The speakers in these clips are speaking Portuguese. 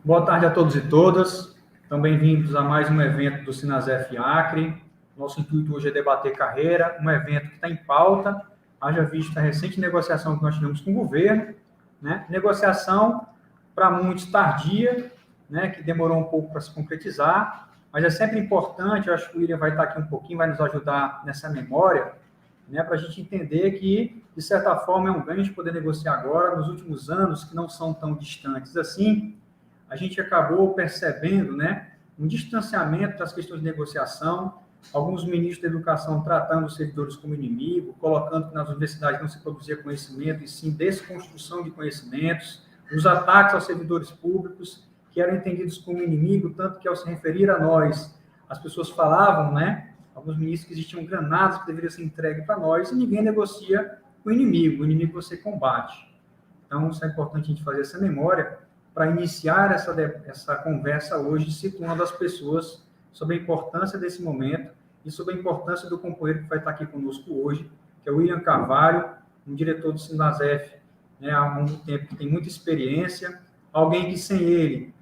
Boa tarde a todos e todas. Então, bem-vindos a mais um evento do Sinasef Acre. Nosso intuito hoje é debater carreira, um evento que está em pauta, haja vista a recente negociação que nós tivemos com o governo, né? Negociação, para muitos, tardia, né? Que demorou um pouco para se concretizar, mas é sempre importante, eu acho que o William vai estar aqui um pouquinho, vai nos ajudar nessa memória, né? Para a gente entender que, de certa forma, é um ganho de poder negociar agora, nos últimos anos, que não são tão distantes assim, a gente acabou percebendo, né, um distanciamento das questões de negociação, alguns ministros da educação tratando os servidores como inimigo, colocando que nas universidades não se produzia conhecimento, e sim desconstrução de conhecimentos, os ataques aos servidores públicos, que eram entendidos como inimigo, tanto que ao se referir a nós, as pessoas falavam, né, alguns ministros que existiam granadas que deveriam ser entregues para nós, e ninguém negocia com o inimigo você combate. Então, isso é importante a gente fazer essa memória, para iniciar essa conversa hoje, situando as pessoas sobre a importância desse momento e sobre a importância do companheiro que vai estar aqui conosco hoje, que é o William Carvalho, um diretor do Sinasef, né, há muito tempo, que tem muita experiência, alguém que sem ele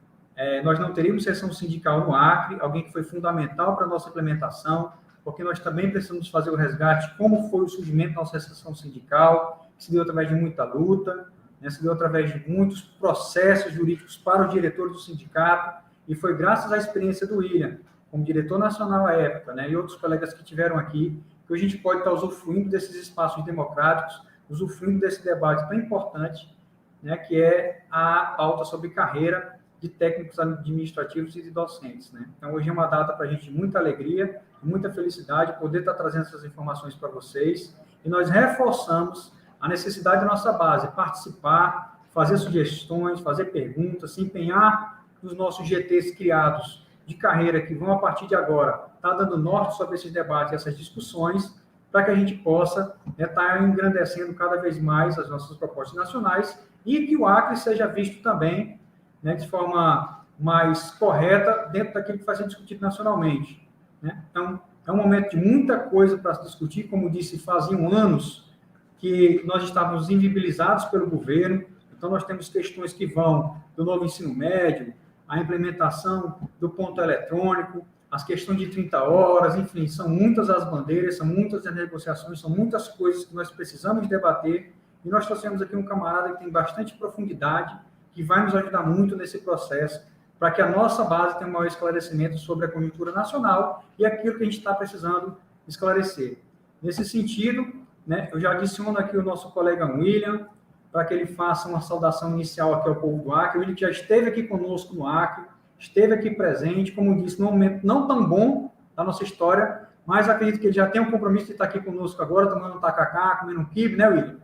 nós não teríamos sessão sindical no Acre, alguém que foi fundamental para a nossa implementação, porque nós também precisamos fazer o resgate, como foi o surgimento da nossa sessão sindical, que se deu através de muita luta, né, se deu através de muitos processos jurídicos para os diretores do sindicato, e foi graças à experiência do William, como diretor nacional à época, né, e outros colegas que tiveram aqui, que a gente pode estar usufruindo desses espaços democráticos, usufruindo desse debate tão importante, né, que é a pauta sobre carreira de técnicos administrativos e de docentes, né? Então, hoje é uma data para a gente de muita alegria, muita felicidade, poder estar trazendo essas informações para vocês, e nós reforçamos a necessidade da nossa base, participar, fazer sugestões, fazer perguntas, se empenhar nos nossos GTs criados de carreira, que vão, a partir de agora, estar dando norte sobre esses debates, essas discussões, para que a gente possa estar engrandecendo cada vez mais as nossas propostas nacionais e que o Acre seja visto também, né, de forma mais correta dentro daquilo que vai ser discutido nacionalmente, né? Então, é um momento de muita coisa para se discutir, como disse, faziam anos que nós estávamos invibilizados pelo governo, então nós temos questões que vão do novo ensino médio, a implementação do ponto eletrônico, as questões de 30 horas, enfim, são muitas as bandeiras, são muitas as negociações, são muitas coisas que nós precisamos debater, e nós trouxemos aqui um camarada que tem bastante profundidade, que vai nos ajudar muito nesse processo, para que a nossa base tenha um maior esclarecimento sobre a conjuntura nacional e aquilo que a gente está precisando esclarecer. Nesse sentido, né, eu já adiciono aqui o nosso colega William, para que ele faça uma saudação inicial aqui ao povo do Acre. O William já esteve aqui conosco no Acre, esteve aqui presente, como disse, num momento não tão bom da nossa história, mas acredito que ele já tem um compromisso de estar aqui conosco agora, tomando um tacacá, comendo um quibe, né, William?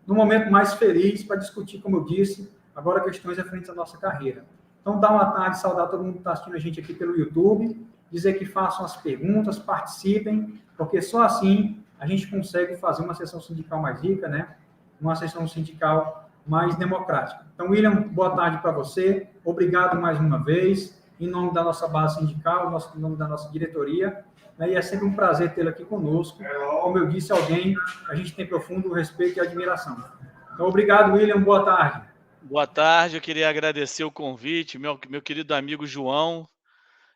Num momento mais feliz para discutir, como eu disse, agora questões referentes à nossa carreira. Então, dá uma tarde, saudar todo mundo que está assistindo a gente aqui pelo YouTube, dizer que façam as perguntas, participem, porque só assim a gente consegue fazer uma sessão sindical mais rica, né? Uma sessão sindical mais democrática. Então, William, boa tarde para você, obrigado mais uma vez, em nome da nossa base sindical, em nome da nossa diretoria, né? E é sempre um prazer tê-lo aqui conosco. Como eu disse, alguém a gente tem profundo respeito e admiração. Então, obrigado, William, boa tarde. Boa tarde, eu queria agradecer o convite, meu querido amigo João.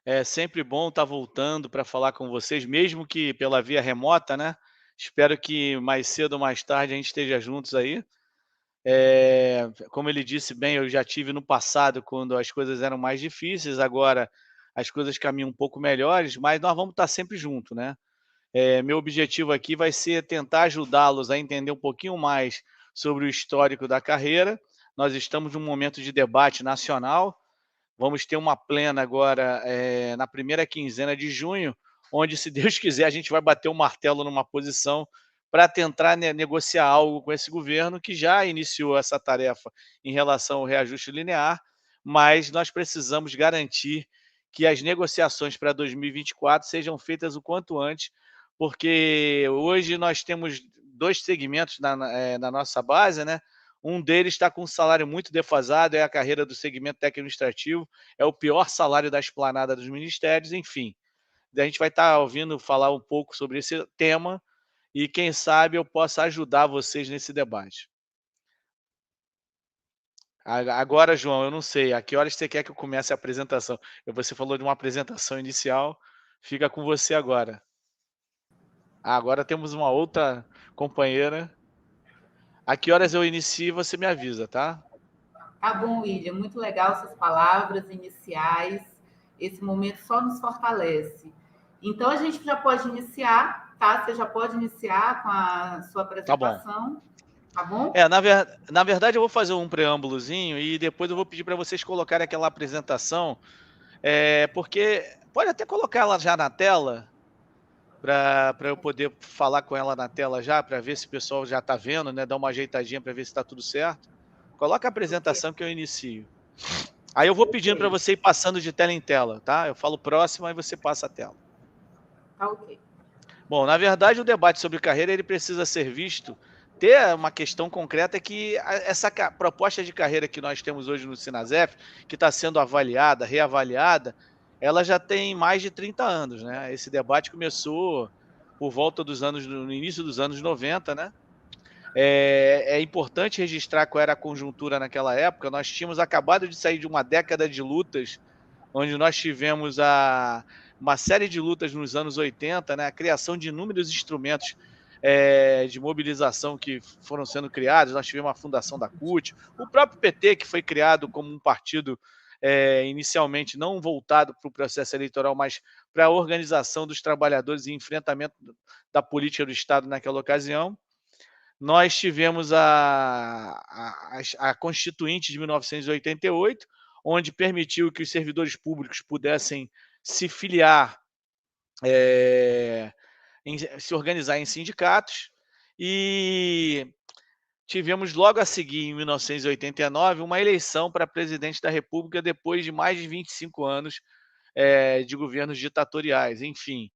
É sempre bom estar voltando para falar com vocês, mesmo que pela via remota, né? Espero que mais cedo ou mais tarde a gente esteja juntos aí. Como ele disse bem, eu já tive no passado, quando as coisas eram mais difíceis, agora as coisas caminham um pouco melhores, mas nós vamos estar sempre juntos, né? Meu objetivo aqui vai ser tentar ajudá-los a entender um pouquinho mais sobre o histórico da carreira. Nós estamos num momento de debate nacional, vamos ter uma plena agora na primeira quinzena de junho, onde, se Deus quiser, a gente vai bater o martelo numa posição para tentar negociar algo com esse governo que já iniciou essa tarefa em relação ao reajuste linear, mas nós precisamos garantir que as negociações para 2024 sejam feitas o quanto antes, porque hoje nós temos 2 segmentos na nossa base, né. Um deles está com um salário muito defasado, é a carreira do segmento técnico-administrativo, é o pior salário da esplanada dos ministérios, enfim. A gente vai estar ouvindo falar um pouco sobre esse tema e quem sabe eu possa ajudar vocês nesse debate. Agora, João, eu não sei, a que horas você quer que eu comece a apresentação? Você falou de uma apresentação inicial, fica com você agora. Agora temos uma outra companheira. A que horas eu inicio, você me avisa, tá? Tá bom, William, muito legal essas palavras iniciais. Esse momento só nos fortalece. Então, a gente já pode iniciar, tá? Você já pode iniciar com a sua apresentação, tá bom? Na verdade, eu vou fazer um preâmbulozinho e depois eu vou pedir para vocês colocarem aquela apresentação, porque pode até colocar ela já na tela, para eu poder falar com ela na tela já, para ver se o pessoal já está vendo, né? Dar uma ajeitadinha para ver se está tudo certo. Coloca a apresentação que eu inicio. Aí eu vou pedindo para você ir passando de tela em tela, tá? Eu falo próximo, aí você passa a tela. Tá ok. Bom, na verdade, o debate sobre carreira ele precisa ser visto. Ter uma questão concreta é que essa proposta de carreira que nós temos hoje no Sinasef, que está sendo avaliada, reavaliada, ela já tem mais de 30 anos, né? Esse debate começou por volta no início dos anos 90, né? É importante registrar qual era a conjuntura naquela época. Nós tínhamos acabado de sair de uma década de lutas, onde nós tivemos uma série de lutas nos anos 80, né? A criação de inúmeros instrumentos de mobilização que foram sendo criados. Nós tivemos a fundação da CUT, o próprio PT, que foi criado como um partido inicialmente não voltado para o processo eleitoral, mas para a organização dos trabalhadores e enfrentamento da política do Estado naquela ocasião. Nós tivemos a Constituinte de 1988, onde permitiu que os servidores públicos pudessem se filiar, se organizar em sindicatos, e tivemos logo a seguir, em 1989, uma eleição para presidente da República depois de mais de 25 anos de governos ditatoriais. Enfim,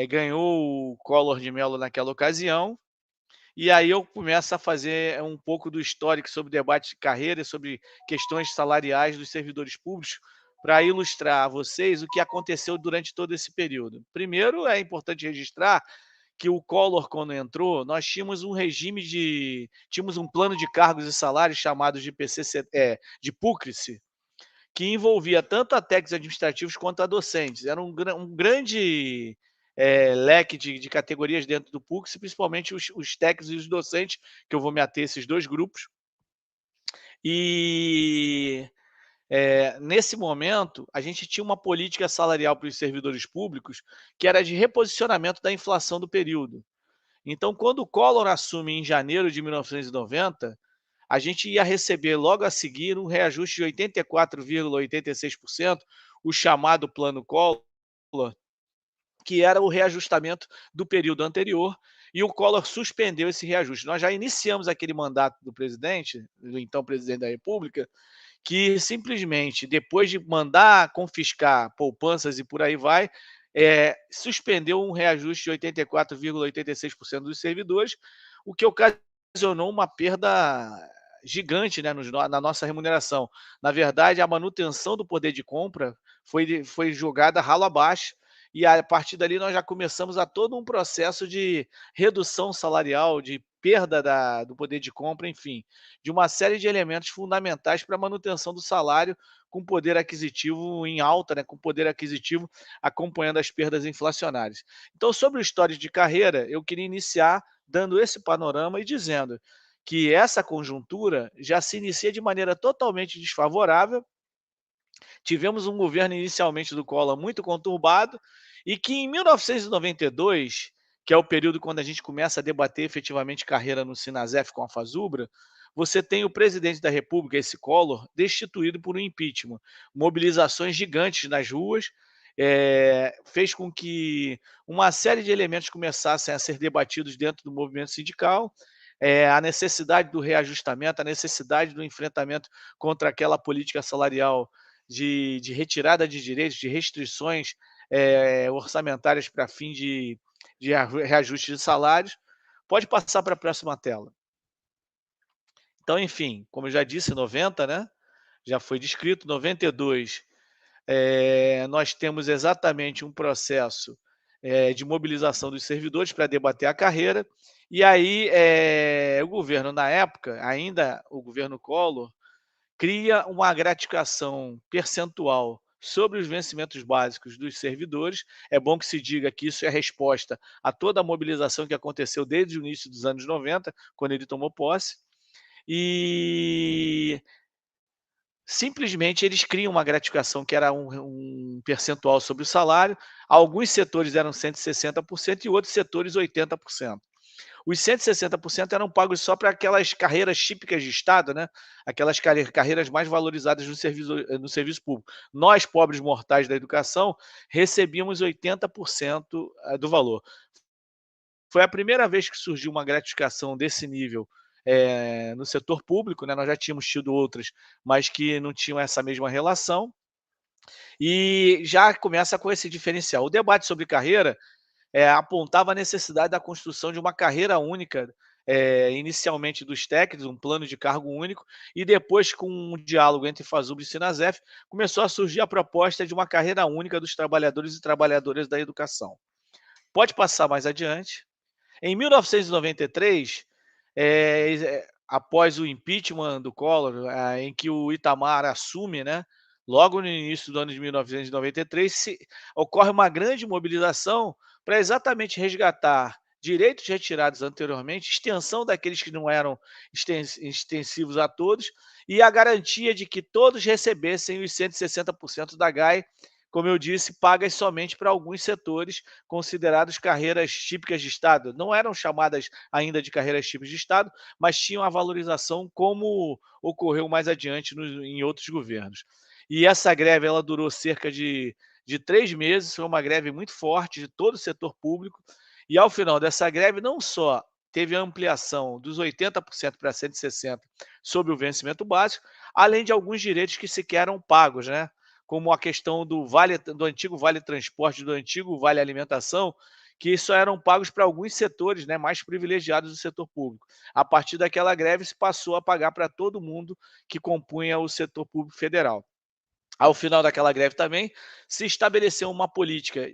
ganhou o Collor de Mello naquela ocasião. E aí eu começo a fazer um pouco do histórico sobre debate de carreira, sobre questões salariais dos servidores públicos, para ilustrar a vocês o que aconteceu durante todo esse período. Primeiro, é importante registrar que o Collor, quando entrou, nós tínhamos um regime tínhamos um plano de cargos e salários chamado de de PUCRICE, que envolvia tanto a técnicos administrativos quanto a docentes. Era um grande leque de categorias dentro do PUCS, principalmente os técnicos e os docentes, que eu vou me ater a esses 2 grupos. E nesse momento, a gente tinha uma política salarial para os servidores públicos que era de reposicionamento da inflação do período. Então, quando o Collor assume em janeiro de 1990, a gente ia receber logo a seguir um reajuste de 84,86%, o chamado Plano Collor, que era o reajustamento do período anterior, e o Collor suspendeu esse reajuste. Nós já iniciamos aquele mandato do presidente, do então presidente da República, que simplesmente, depois de mandar confiscar poupanças e por aí vai, suspendeu um reajuste de 84,86% dos servidores, o que ocasionou uma perda gigante, né, na nossa remuneração. Na verdade, a manutenção do poder de compra foi jogada ralo abaixo, e a partir dali nós já começamos a todo um processo de redução salarial, de perda do poder de compra, enfim, de uma série de elementos fundamentais para a manutenção do salário com poder aquisitivo em alta, né, com poder aquisitivo acompanhando as perdas inflacionárias. Então, sobre o histórico de carreira, eu queria iniciar dando esse panorama e dizendo que essa conjuntura já se inicia de maneira totalmente desfavorável. Tivemos um governo inicialmente do Collor muito conturbado e que em 1992, que é o período quando a gente começa a debater efetivamente carreira no Sinasef com a Fazubra, você tem o presidente da República, esse Collor, destituído por um impeachment, mobilizações gigantes nas ruas, fez com que uma série de elementos começassem a ser debatidos dentro do movimento sindical, a necessidade do reajustamento, a necessidade do enfrentamento contra aquela política salarial de retirada de direitos, de restrições orçamentárias para fim de reajuste de salários. Pode passar para a próxima tela. Então, enfim, como eu já disse, 90, né? Já foi descrito, 92, nós temos exatamente um processo de mobilização dos servidores para debater a carreira, e aí o governo, na época, ainda o governo Collor, cria uma gratificação percentual sobre os vencimentos básicos dos servidores. É bom que se diga que isso é resposta a toda a mobilização que aconteceu desde o início dos anos 90, quando ele tomou posse, e simplesmente eles criam uma gratificação que era um percentual sobre o salário. Alguns setores eram 160% e outros setores 80%. Os 160% eram pagos só para aquelas carreiras típicas de Estado, né? Aquelas carreiras mais valorizadas no serviço público. Nós, pobres mortais da educação, recebíamos 80% do valor. Foi a primeira vez que surgiu uma gratificação desse nível no setor público, né? Nós já tínhamos tido outras, mas que não tinham essa mesma relação. E já começa com esse diferencial. O debate sobre carreira apontava a necessidade da construção de uma carreira única, inicialmente dos técnicos, um plano de cargo único, e depois, com um diálogo entre Fazubra e Sinasef, começou a surgir a proposta de uma carreira única dos trabalhadores e trabalhadoras da educação. Pode passar mais adiante. Em 1993, após o impeachment do Collor, em que o Itamar assume, né, logo no início do ano de 1993, ocorre uma grande mobilização para exatamente resgatar direitos retirados anteriormente, extensão daqueles que não eram extensivos a todos, e a garantia de que todos recebessem os 160% da GAE, como eu disse, pagas somente para alguns setores considerados carreiras típicas de Estado. Não eram chamadas ainda de carreiras típicas de Estado, mas tinham a valorização como ocorreu mais adiante em outros governos. E essa greve ela durou cerca de 3 meses, foi uma greve muito forte de todo o setor público, e ao final dessa greve não só teve a ampliação dos 80% para 160% sobre o vencimento básico, além de alguns direitos que sequer eram pagos, né? Como a questão do antigo Vale Transporte, do antigo Vale Alimentação, que só eram pagos para alguns setores, né, mais privilegiados do setor público. A partir daquela greve se passou a pagar para todo mundo que compunha o setor público federal. Ao final daquela greve também, se estabeleceu uma política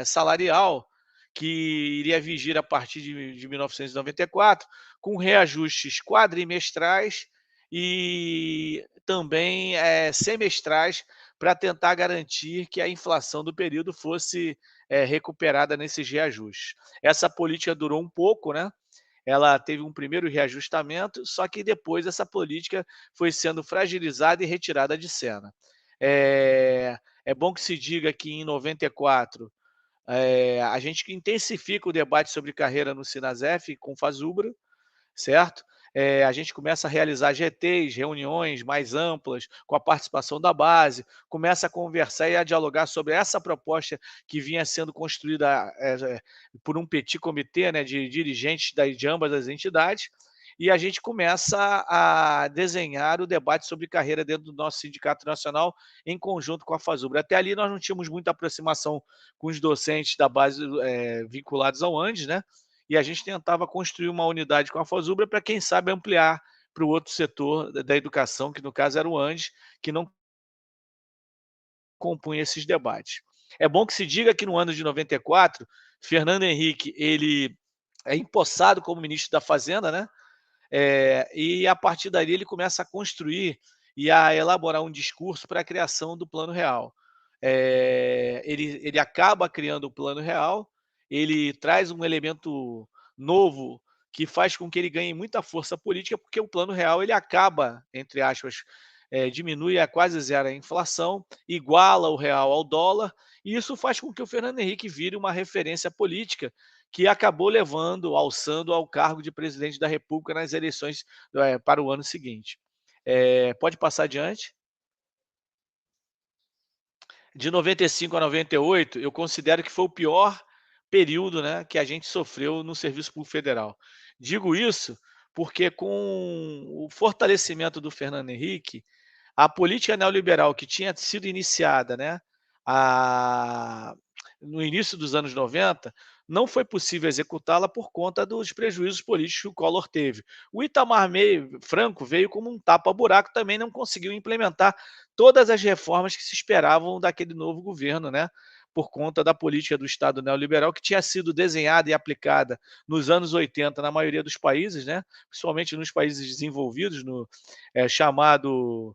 salarial que iria vigir a partir de 1994, com reajustes quadrimestrais e também semestrais, para tentar garantir que a inflação do período fosse recuperada nesses reajustes. Essa política durou um pouco, né? Ela teve um primeiro reajustamento, só que depois essa política foi sendo fragilizada e retirada de cena. É bom que se diga que em 94 a gente intensifica o debate sobre carreira no Sinasef com Fazubra, certo? A gente começa a realizar GTs, reuniões mais amplas, com a participação da base, começa a conversar e a dialogar sobre essa proposta que vinha sendo construída por um petit comitê, né, de dirigentes de ambas as entidades, e a gente começa a desenhar o debate sobre carreira dentro do nosso sindicato nacional em conjunto com a Fazubra. Até ali nós não tínhamos muita aproximação com os docentes da base vinculados ao Andes, né? E a gente tentava construir uma unidade com a Fazubra para, quem sabe, ampliar para o outro setor da educação, que no caso era o Andes, que não compunha esses debates. É bom que se diga que no ano de 94, Fernando Henrique ele é empossado como ministro da Fazenda, né? E a partir daí ele começa a construir e a elaborar um discurso para a criação do Plano Real. Ele acaba criando o Plano Real, ele traz um elemento novo que faz com que ele ganhe muita força política, porque o Plano Real ele acaba, entre aspas, diminui a quase zero a inflação, iguala o real ao dólar, e isso faz com que o Fernando Henrique vire uma referência política que acabou alçando ao cargo de presidente da República nas eleições para o ano seguinte. Pode passar adiante. de 95 a 98, eu considero que foi o pior período, né, que a gente sofreu no serviço público federal. Digo isso porque com o fortalecimento do Fernando Henrique, a política neoliberal que tinha sido iniciada, né, a no início dos anos 90, não foi possível executá-la por conta dos prejuízos políticos que o Collor teve. O Itamar Franco veio como um tapa-buraco, também não conseguiu implementar todas as reformas que se esperavam daquele novo governo, né, por conta da política do Estado neoliberal que tinha sido desenhada e aplicada nos anos 80 na maioria dos países, né, principalmente nos países desenvolvidos, no chamado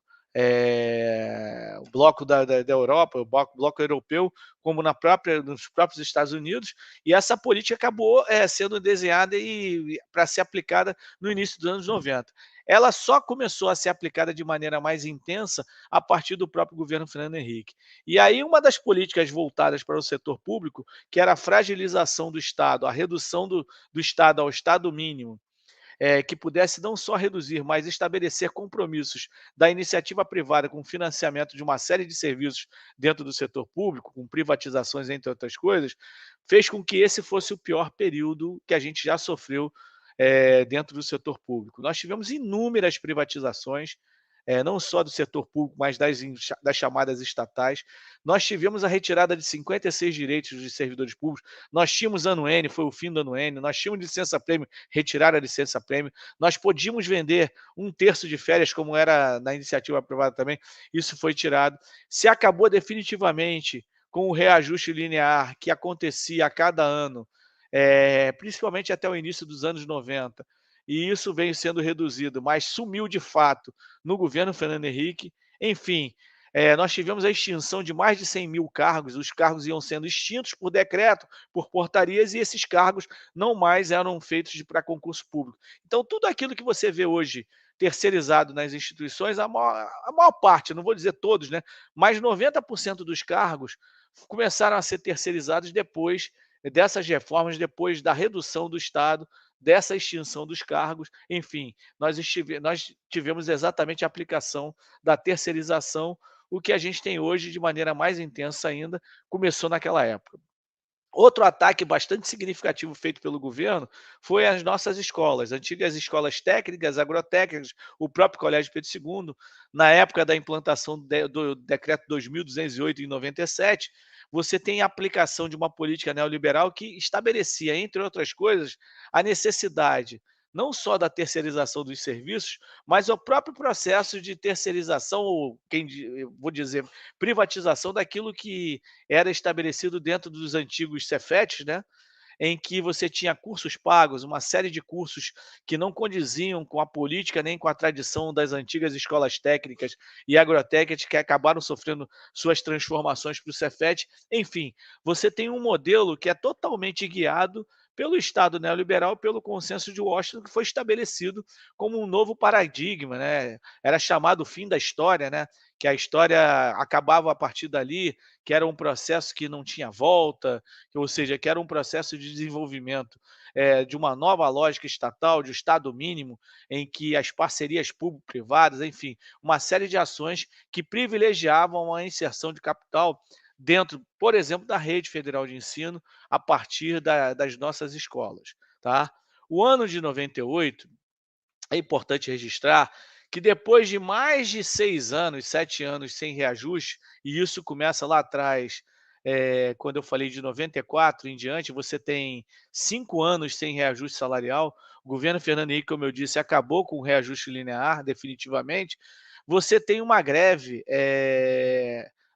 o bloco da Europa, o bloco europeu, como nos próprios Estados Unidos, e essa política acabou sendo desenhada e para ser aplicada no início dos anos 90. Ela só começou a ser aplicada de maneira mais intensa a partir do próprio governo Fernando Henrique. E aí uma das políticas voltadas para o setor público, que era a fragilização do Estado, a redução do Estado ao Estado mínimo, que pudesse não só reduzir, mas estabelecer compromissos da iniciativa privada com financiamento de uma série de serviços dentro do setor público, com privatizações, entre outras coisas, fez com que esse fosse o pior período que a gente já sofreu dentro do setor público. Nós tivemos inúmeras privatizações, não só do setor público, mas das chamadas estatais. Nós tivemos a retirada de 56 direitos de servidores públicos, nós tínhamos ano N, foi o fim do ano N, nós tínhamos licença-prêmio, retiraram a licença-prêmio, nós podíamos vender 1/3 de férias, como era na iniciativa privada também, isso foi tirado. Se acabou definitivamente com o reajuste linear que acontecia a cada ano, principalmente até o início dos anos 90, e isso vem sendo reduzido, mas sumiu de fato no governo Fernando Henrique. Enfim, nós tivemos a extinção de mais de 100 mil cargos, os cargos iam sendo extintos por decreto, por portarias, e esses cargos não mais eram feitos para concurso público. Então, tudo aquilo que você vê hoje terceirizado nas instituições, a maior parte, não vou dizer todos, né, mas 90% dos cargos começaram a ser terceirizados depois dessas reformas, depois da redução do Estado, dessa extinção dos cargos, enfim, nós tivemos exatamente a aplicação da terceirização, o que a gente tem hoje de maneira mais intensa ainda, começou naquela época. Outro ataque bastante significativo feito pelo governo foi as nossas escolas, antigas escolas técnicas, agrotécnicas, o próprio Colégio Pedro II, na época da implantação do decreto 2208 em 97, você tem a aplicação de uma política neoliberal que estabelecia, entre outras coisas, a necessidade não só da terceirização dos serviços, mas o próprio processo de terceirização, ou eu vou dizer, privatização daquilo que era estabelecido dentro dos antigos Cefetes, né, em que você tinha cursos pagos, uma série de cursos que não condiziam com a política nem com a tradição das antigas escolas técnicas e agrotécnicas que acabaram sofrendo suas transformações para o Cefet. Enfim, você tem um modelo que é totalmente guiado pelo Estado neoliberal, pelo consenso de Washington, que foi estabelecido como um novo paradigma, né? Era chamado o fim da história, né? Que a história acabava a partir dali, que era um processo que não tinha volta, ou seja, que era um processo de desenvolvimento de uma nova lógica estatal, de Estado mínimo, em que as parcerias público-privadas, enfim, uma série de ações que privilegiavam a inserção de capital dentro, por exemplo, da rede federal de ensino, a partir das nossas escolas. Tá? O ano de 98, é importante registrar que depois de mais de 6 anos, 7 anos sem reajuste, e isso começa lá atrás, quando eu falei de 94 em diante, você tem 5 anos sem reajuste salarial, o governo Fernando Henrique, como eu disse, acabou com o reajuste linear definitivamente, você tem uma greve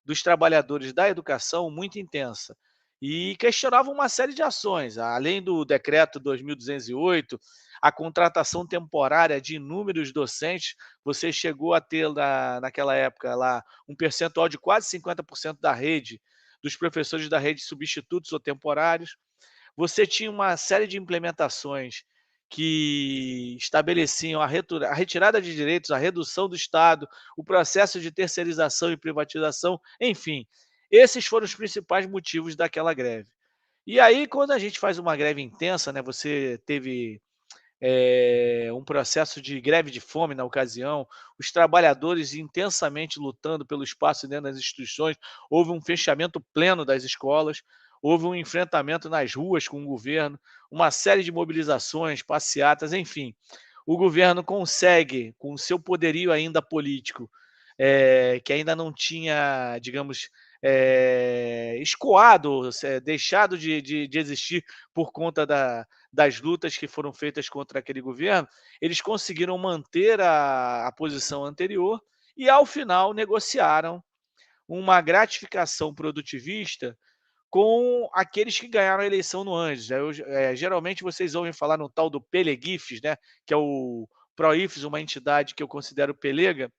dos trabalhadores da educação muito intensa, e questionavam uma série de ações, além do decreto 2208, a contratação temporária de inúmeros docentes, você chegou a ter naquela época lá um percentual de quase 50% da rede, dos professores da rede substitutos ou temporários. Você tinha uma série de implementações que estabeleciam a retirada de direitos, a redução do Estado, o processo de terceirização e privatização, enfim, esses foram os principais motivos daquela greve. E aí, quando a gente faz uma greve intensa, né, você teve um processo de greve de fome na ocasião, os trabalhadores intensamente lutando pelo espaço dentro das instituições, houve um fechamento pleno das escolas, houve um enfrentamento nas ruas com o governo, uma série de mobilizações, passeatas, enfim. O governo consegue, com o seu poderio ainda político, que ainda não tinha, digamos, escoado, deixado de existir por conta das lutas que foram feitas contra aquele governo, eles conseguiram manter a posição anterior e, ao final, negociaram uma gratificação produtivista com aqueles que ganharam a eleição no Andes. Geralmente vocês ouvem falar no tal do Pelegifes, né, que é o Proifes, uma entidade que eu considero pelega,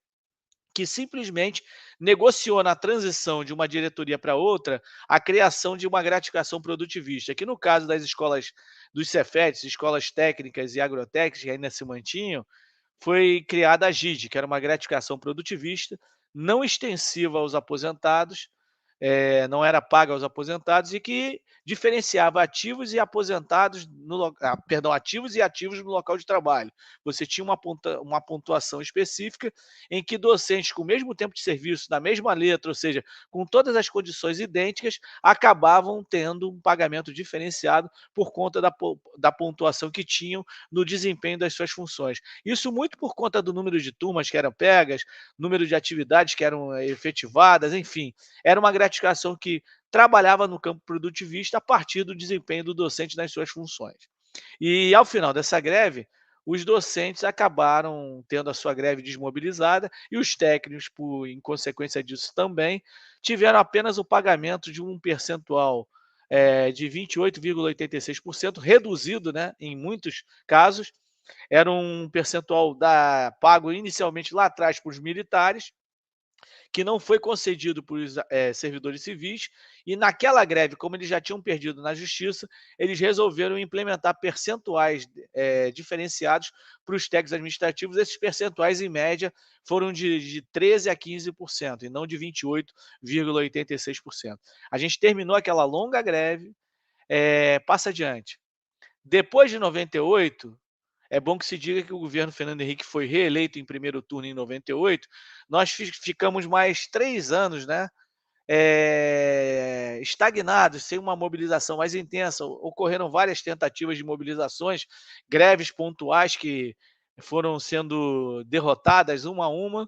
que simplesmente negociou na transição de uma diretoria para outra a criação de uma gratificação produtivista, que no caso das escolas dos Cefetes, escolas técnicas e agrotécnicas que ainda se mantinham, foi criada a GID, que era uma gratificação produtivista, não extensiva aos aposentados, não era paga aos aposentados e que diferenciava ativos e aposentados ativos e ativos no local de trabalho. Você tinha uma pontuação específica em que docentes com o mesmo tempo de serviço, na mesma letra, ou seja, com todas as condições idênticas, acabavam tendo um pagamento diferenciado por conta da pontuação que tinham no desempenho das suas funções. Isso muito por conta do número de turmas que eram pegas, número de atividades que eram efetivadas, enfim, era uma gratificação que trabalhava no campo produtivista a partir do desempenho do docente nas suas funções. E, ao final dessa greve, os docentes acabaram tendo a sua greve desmobilizada e os técnicos, em consequência disso também, tiveram apenas o pagamento de um percentual de 28,86%, reduzido, né, em muitos casos. Era um percentual pago inicialmente lá atrás para os militares, que não foi concedido por servidores civis, e naquela greve, como eles já tinham perdido na justiça, eles resolveram implementar percentuais diferenciados para os técnicos administrativos. Esses percentuais, em média, foram de 13% a 15%, e não de 28,86%. A gente terminou aquela longa greve, passa adiante. Depois de 98, é bom que se diga que o governo Fernando Henrique foi reeleito em primeiro turno em 98, nós ficamos mais 3 anos, né, estagnados, sem uma mobilização mais intensa. Ocorreram várias tentativas de mobilizações, greves pontuais que foram sendo derrotadas uma a uma,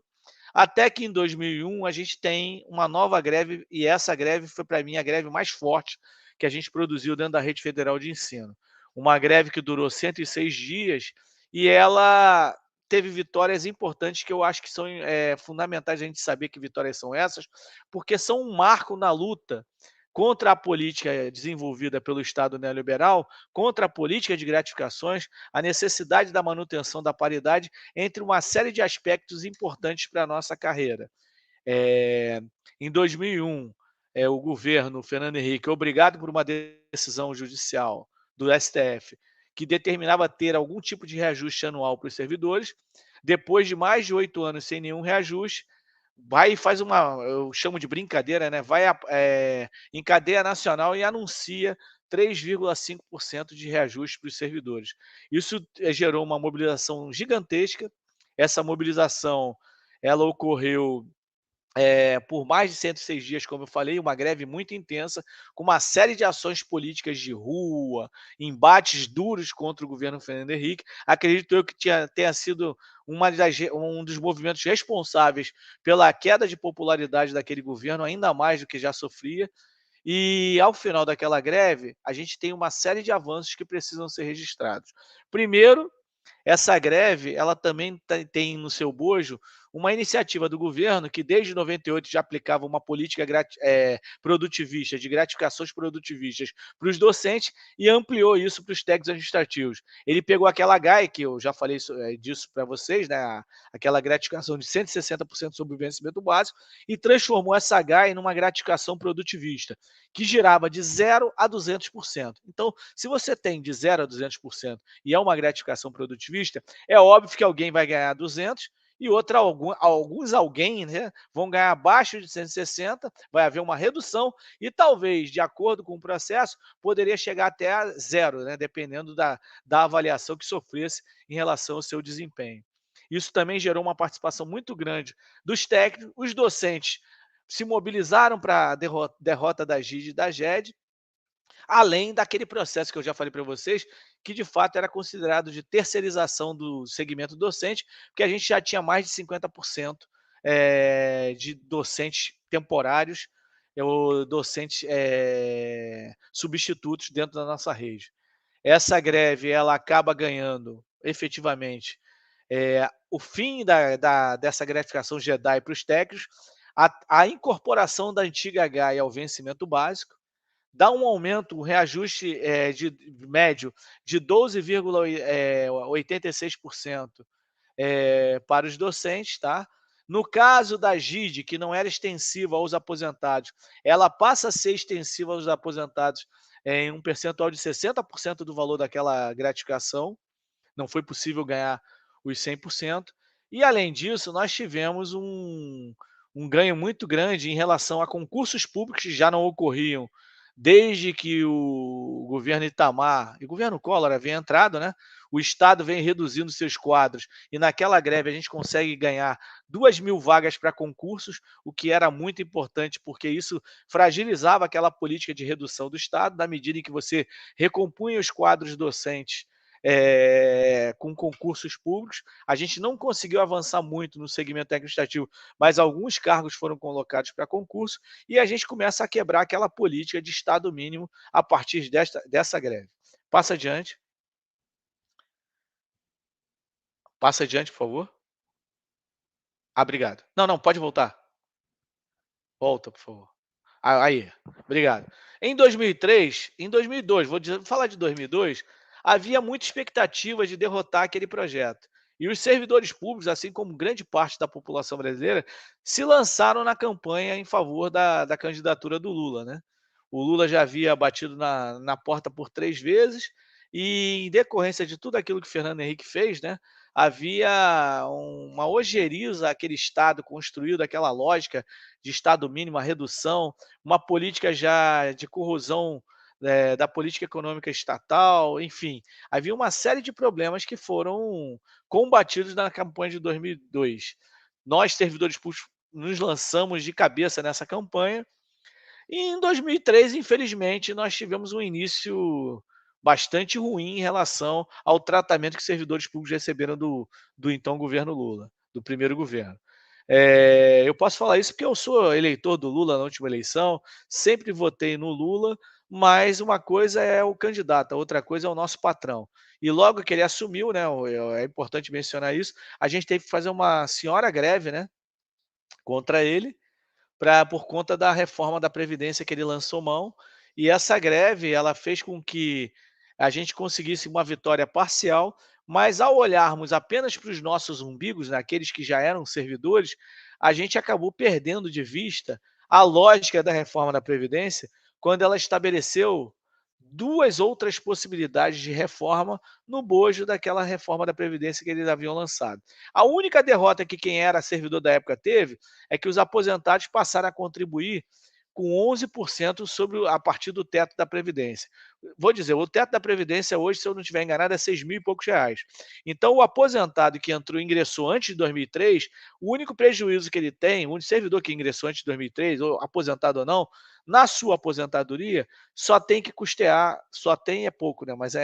até que em 2001 a gente tem uma nova greve, e essa greve foi, para mim, a greve mais forte que a gente produziu dentro da Rede Federal de Ensino. Uma greve que durou 106 dias e ela teve vitórias importantes que eu acho que são fundamentais a gente saber que vitórias são essas, porque são um marco na luta contra a política desenvolvida pelo Estado neoliberal, contra a política de gratificações, a necessidade da manutenção da paridade, entre uma série de aspectos importantes para a nossa carreira. Em 2001, o governo Fernando Henrique, obrigado por uma decisão judicial do STF, que determinava ter algum tipo de reajuste anual para os servidores, depois de mais de 8 anos sem nenhum reajuste, vai e faz eu chamo de brincadeira, né? Vai em cadeia nacional e anuncia 3,5% de reajuste para os servidores. Isso gerou uma mobilização gigantesca. Essa mobilização ela ocorreu por mais de 106 dias, como eu falei, uma greve muito intensa, com uma série de ações políticas de rua, embates duros contra o governo Fernando Henrique. Acredito eu que tenha sido um dos movimentos responsáveis pela queda de popularidade daquele governo, ainda mais do que já sofria. E, ao final daquela greve, a gente tem uma série de avanços que precisam ser registrados. Primeiro, essa greve, ela também tem no seu bojo uma iniciativa do governo que desde 98 já aplicava uma política produtivista, de gratificações produtivistas para os docentes e ampliou isso para os técnicos administrativos. Ele pegou aquela GAE, que eu já falei disso para vocês, né, aquela gratificação de 160% sobre o vencimento básico, e transformou essa GAE numa gratificação produtivista, que girava de 0 a 200%. Então, se você tem de 0 a 200% e é uma gratificação produtivista, é óbvio que alguém vai ganhar 200 e alguns alguém, né, vão ganhar abaixo de 160, vai haver uma redução e talvez, de acordo com o processo, poderia chegar até a zero, né, dependendo da avaliação que sofresse em relação ao seu desempenho. Isso também gerou uma participação muito grande dos técnicos, os docentes se mobilizaram para a derrota da GID e da GED, além daquele processo que eu já falei para vocês, que de fato era considerado de terceirização do segmento docente, porque a gente já tinha mais de 50% de docentes temporários ou docentes substitutos dentro da nossa rede. Essa greve ela acaba ganhando efetivamente o fim dessa gratificação Jedi para os técnicos, a incorporação da antiga GAI ao vencimento básico, dá um aumento, um reajuste de médio de 12,86% para os docentes, tá? No caso da GID, que não era extensiva aos aposentados, ela passa a ser extensiva aos aposentados em um percentual de 60% do valor daquela gratificação. Não foi possível ganhar os 100%. E, além disso, nós tivemos um ganho muito grande em relação a concursos públicos que já não ocorriam desde que o governo Itamar e o governo Collor havia entrado, né? O Estado vem reduzindo seus quadros e naquela greve a gente consegue ganhar 2.000 vagas para concursos, o que era muito importante porque isso fragilizava aquela política de redução do Estado, na medida em que você recompunha os quadros docentes com concursos públicos. A gente não conseguiu avançar muito no segmento técnico-administrativo, mas alguns cargos foram colocados para concurso e a gente começa a quebrar aquela política de Estado mínimo a partir dessa greve. Passa adiante. Passa adiante, por favor. Obrigado. Não, pode voltar. Volta, por favor. Aí, obrigado. Em 2003, em 2002, falar de 2002, havia muita expectativa de derrotar aquele projeto. E os servidores públicos, assim como grande parte da população brasileira, se lançaram na campanha em favor da candidatura do Lula, né? O Lula já havia batido na porta por 3 vezes e, em decorrência de tudo aquilo que Fernando Henrique fez, né, havia uma ojeriza àquele Estado construído, aquela lógica de Estado mínimo, a redução, uma política já de corrosão da política econômica estatal, enfim, havia uma série de problemas que foram combatidos na campanha de 2002. Nós, servidores públicos, nos lançamos de cabeça nessa campanha e em 2003, infelizmente, nós tivemos um início bastante ruim em relação ao tratamento que servidores públicos receberam do então governo Lula, do primeiro governo. Eu posso falar isso porque eu sou eleitor do Lula na última eleição, sempre votei no Lula, mas uma coisa é o candidato, a outra coisa é o nosso patrão. E logo que ele assumiu, né, é importante mencionar isso, a gente teve que fazer uma senhora greve, né, contra ele, por conta da reforma da Previdência que ele lançou mão, e essa greve ela fez com que a gente conseguisse uma vitória parcial, mas ao olharmos apenas para os nossos umbigos, naqueles que já eram servidores, a gente acabou perdendo de vista a lógica da reforma da Previdência, quando ela estabeleceu 2 outras possibilidades de reforma no bojo daquela reforma da Previdência que eles haviam lançado. A única derrota que quem era servidor da época teve é que os aposentados passaram a contribuir com 11% a partir do teto da Previdência. Vou dizer, o teto da Previdência hoje, se eu não estiver enganado, é R$6.000 e poucos. Então, o aposentado que ingressou antes de 2003, o único prejuízo que ele tem, o único servidor que ingressou antes de 2003, ou aposentado ou não, na sua aposentadoria, só tem que custear, só tem é pouco, né? Mas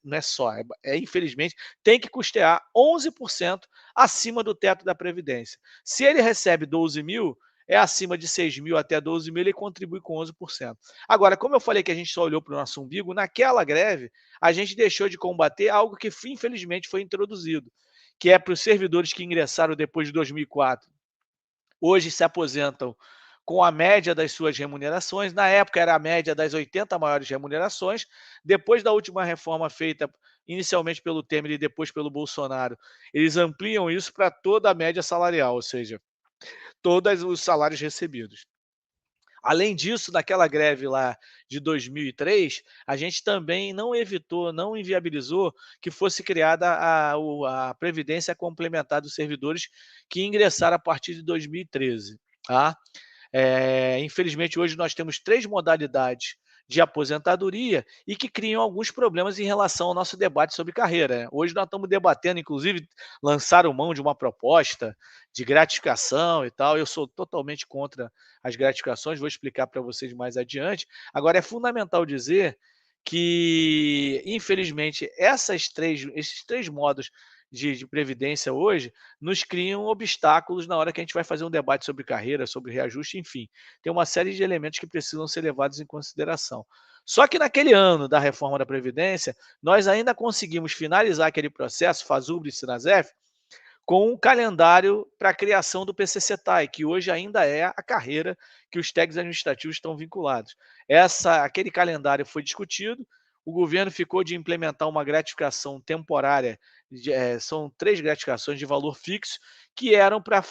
não é só, infelizmente, tem que custear 11% acima do teto da Previdência. Se ele recebe 12.000, é acima de 6.000 até 12.000, ele contribui com 11%. Agora, como eu falei que a gente só olhou para o nosso umbigo, naquela greve, a gente deixou de combater algo que, infelizmente, foi introduzido, que é para os servidores que ingressaram depois de 2004. Hoje se aposentam com a média das suas remunerações. Na época era a média das 80 maiores remunerações. Depois da última reforma feita inicialmente pelo Temer e depois pelo Bolsonaro, eles ampliam isso para toda a média salarial, ou seja, todos os salários recebidos. Além disso, naquela greve lá de 2003, a gente também não evitou, não inviabilizou que fosse criada a Previdência Complementar dos Servidores que ingressaram a partir de 2013, tá? Infelizmente, hoje nós temos 3 modalidades de aposentadoria e que criam alguns problemas em relação ao nosso debate sobre carreira, né. Hoje nós estamos debatendo, inclusive, lançaram mão de uma proposta de gratificação e tal. Eu sou totalmente contra as gratificações, vou explicar para vocês mais adiante. Agora, é fundamental dizer que, infelizmente, esses 3 modos de previdência hoje nos criam obstáculos na hora que a gente vai fazer um debate sobre carreira, sobre reajuste, enfim. Tem uma série de elementos que precisam ser levados em consideração. Só que naquele ano da reforma da Previdência, nós ainda conseguimos finalizar aquele processo, FASUBRA e SINASEF, com um calendário para a criação do PCCETAI, que hoje ainda é a carreira que os técnicos administrativos estão vinculados. Aquele calendário foi discutido, o governo ficou de implementar uma gratificação temporária, são 3 gratificações de valor fixo, que eram para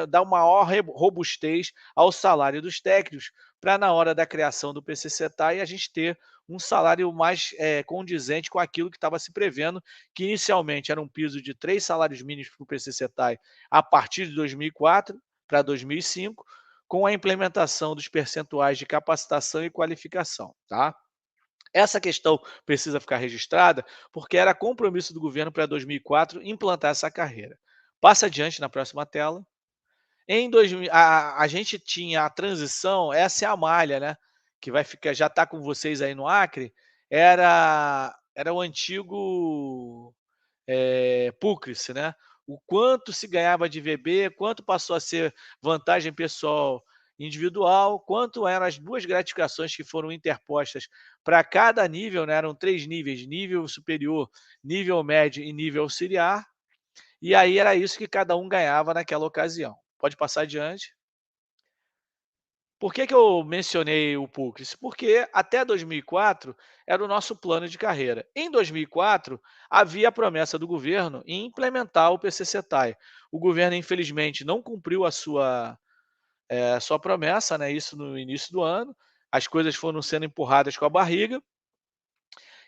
dar uma maior robustez ao salário dos técnicos, para na hora da criação do PCCETAI a gente ter um salário mais condizente com aquilo que estava se prevendo, que inicialmente era um piso de 3 salários mínimos para o PCCETAI a partir de 2004 para 2005, com a implementação dos percentuais de capacitação e qualificação, tá? Essa questão precisa ficar registrada, porque era compromisso do governo para 2004 implantar essa carreira. Passa adiante na próxima tela. Em 2000, a gente tinha a transição, essa é a malha, né? Que vai ficar, já está com vocês aí no Acre, era o antigo Púcrice, né? O quanto se ganhava de VB, quanto passou a ser vantagem pessoal individual, quanto eram as 2 gratificações que foram interpostas para cada nível, né? Eram 3 níveis, nível superior, nível médio e nível auxiliar, e aí era isso que cada um ganhava naquela ocasião. Pode passar adiante. Por que eu mencionei o Púcrice? Porque até 2004 era o nosso plano de carreira. Em 2004, havia a promessa do governo em implementar o PCCETAI. O governo, infelizmente, não cumpriu a sua promessa, né? Isso no início do ano. As coisas foram sendo empurradas com a barriga.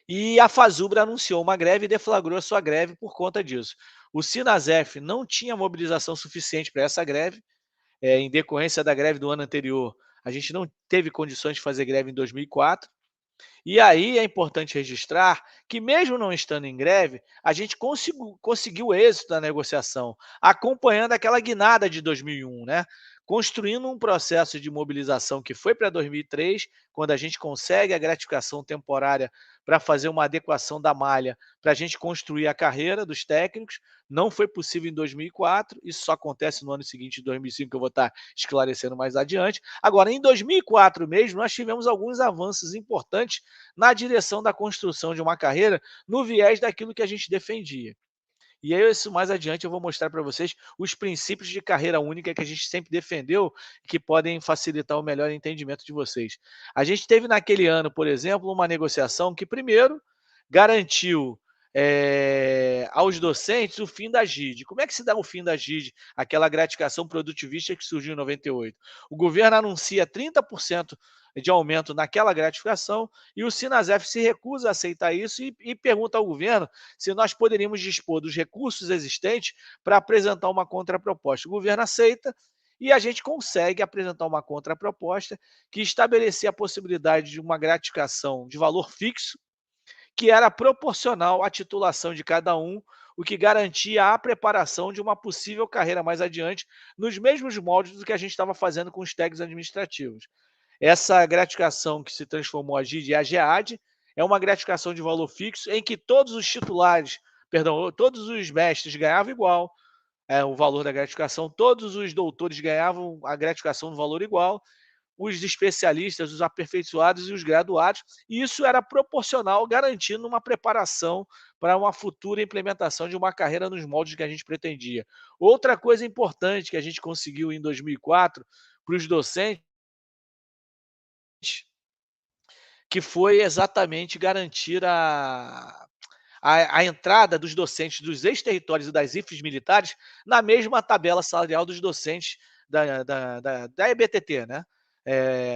E a FASUBRA anunciou uma greve e deflagrou a sua greve por conta disso. O SINASEF não tinha mobilização suficiente para essa greve, em decorrência da greve do ano anterior, a gente não teve condições de fazer greve em 2004. E aí é importante registrar que, mesmo não estando em greve, a gente conseguiu êxito na negociação, acompanhando aquela guinada de 2001, né? Construindo um processo de mobilização que foi para 2003, quando a gente consegue a gratificação temporária para fazer uma adequação da malha, para a gente construir a carreira dos técnicos. Não foi possível em 2004, isso só acontece no ano seguinte, em 2005, que eu vou estar esclarecendo mais adiante. Agora, em 2004 mesmo, nós tivemos alguns avanços importantes na direção da construção de uma carreira no viés daquilo que a gente defendia. E aí, isso mais adiante, eu vou mostrar para vocês os princípios de carreira única que a gente sempre defendeu, que podem facilitar o melhor entendimento de vocês. A gente teve naquele ano, por exemplo, uma negociação que, primeiro, garantiu aos docentes o fim da GID. Como é que se dá o fim da GID? Aquela gratificação produtivista que surgiu em 98. O governo anuncia 30% de aumento naquela gratificação e o SINASEF se recusa a aceitar isso e pergunta ao governo se nós poderíamos dispor dos recursos existentes para apresentar uma contraproposta. O governo aceita e a gente consegue apresentar uma contraproposta que estabelecia a possibilidade de uma gratificação de valor fixo, que era proporcional à titulação de cada um, o que garantia a preparação de uma possível carreira mais adiante, nos mesmos moldes do que a gente estava fazendo com os técnicos administrativos. Essa gratificação que se transformou a GID e a GEAD é uma gratificação de valor fixo em que todos os titulares, todos os mestres ganhavam igual, o valor da gratificação, todos os doutores ganhavam a gratificação no valor igual, os especialistas, os aperfeiçoados e os graduados, e isso era proporcional, garantindo uma preparação para uma futura implementação de uma carreira nos moldes que a gente pretendia. Outra coisa importante que a gente conseguiu em 2004 para os docentes, que foi exatamente garantir a entrada dos docentes dos ex-territórios e das IFES militares na mesma tabela salarial dos docentes da EBTT, né?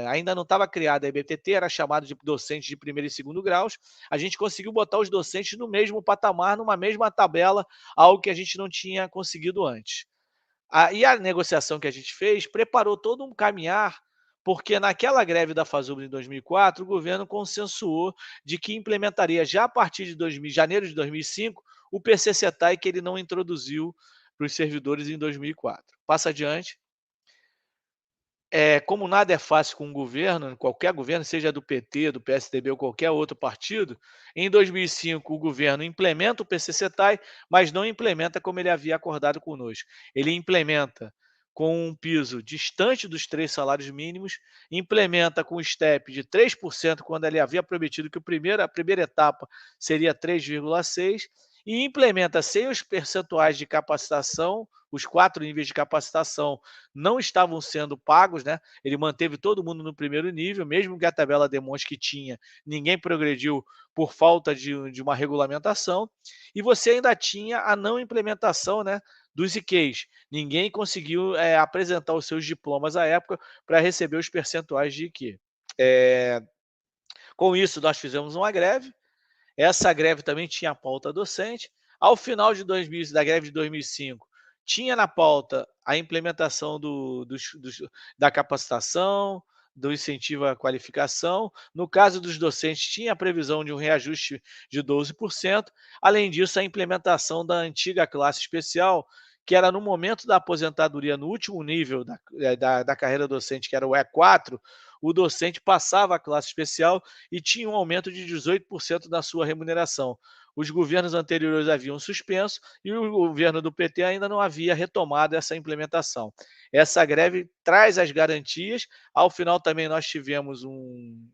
ainda não estava criada a EBTT, era chamado de docentes de primeiro e segundo graus, a gente conseguiu botar os docentes no mesmo patamar, numa mesma tabela, algo que a gente não tinha conseguido antes. E a negociação que a gente fez preparou todo um caminhar, porque naquela greve da FASUB em 2004, o governo consensuou de que implementaria já a partir de janeiro de 2005 o PCCETAI que ele não introduziu para os servidores em 2004. Passa adiante. Como nada é fácil com o governo, qualquer governo, seja do PT, do PSDB ou qualquer outro partido, em 2005 o governo implementa o PCCETAI, mas não implementa como ele havia acordado conosco. Ele implementa com um piso distante dos 3 salários mínimos, implementa com o STEP de 3%, quando ele havia prometido que a primeira etapa seria 3,6%, e implementa sem os percentuais de capacitação, os 4 níveis de capacitação não estavam sendo pagos, né? Ele manteve todo mundo no primeiro nível, mesmo que a tabela demonstre que tinha, ninguém progrediu por falta de uma regulamentação, e você ainda tinha a não implementação, né, dos IQs. Ninguém conseguiu apresentar os seus diplomas à época para receber os percentuais de IQ. Com isso, nós fizemos uma greve. Essa greve também tinha a pauta docente. Ao final da greve de 2005, tinha na pauta a implementação da capacitação, do incentivo à qualificação. No caso dos docentes, tinha a previsão de um reajuste de 12%. Além disso, a implementação da antiga classe especial, que era no momento da aposentadoria, no último nível da carreira docente, que era o E4, o docente passava a classe especial e tinha um aumento de 18% na sua remuneração. Os governos anteriores haviam suspenso e o governo do PT ainda não havia retomado essa implementação. Essa greve traz as garantias. Ao final também nós tivemos um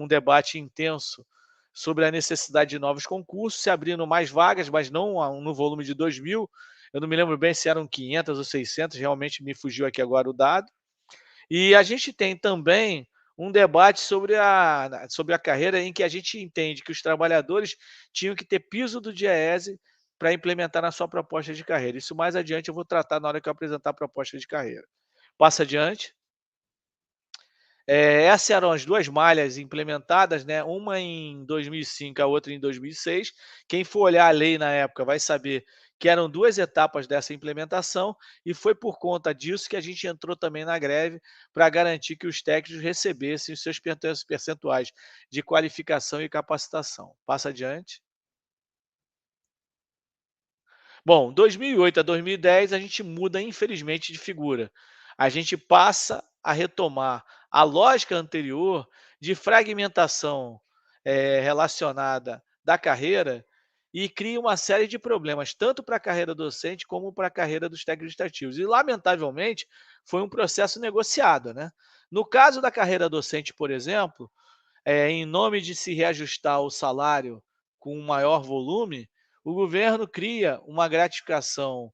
debate intenso sobre a necessidade de novos concursos, se abrindo mais vagas, mas não no volume de 2.000. Eu não me lembro bem se eram 500 ou 600, realmente me fugiu aqui agora o dado. E a gente tem também um debate sobre a carreira, em que a gente entende que os trabalhadores tinham que ter piso do DIEESE para implementar na sua proposta de carreira. Isso mais adiante eu vou tratar na hora que eu apresentar a proposta de carreira. Passa adiante. Essas eram as 2 malhas implementadas, né? Uma em 2005, a outra em 2006. Quem for olhar a lei na época vai saber que eram 2 etapas dessa implementação, e foi por conta disso que a gente entrou também na greve, para garantir que os técnicos recebessem os seus percentuais de qualificação e capacitação. Passa adiante. Bom, 2008 a 2010 a gente muda, infelizmente, de figura. A gente passa a retomar a lógica anterior de fragmentação relacionada da carreira, e cria uma série de problemas, tanto para a carreira docente como para a carreira dos técnicos administrativos. E, lamentavelmente, foi um processo negociado, né? No caso da carreira docente, por exemplo, em nome de se reajustar o salário com um maior volume, o governo cria uma gratificação,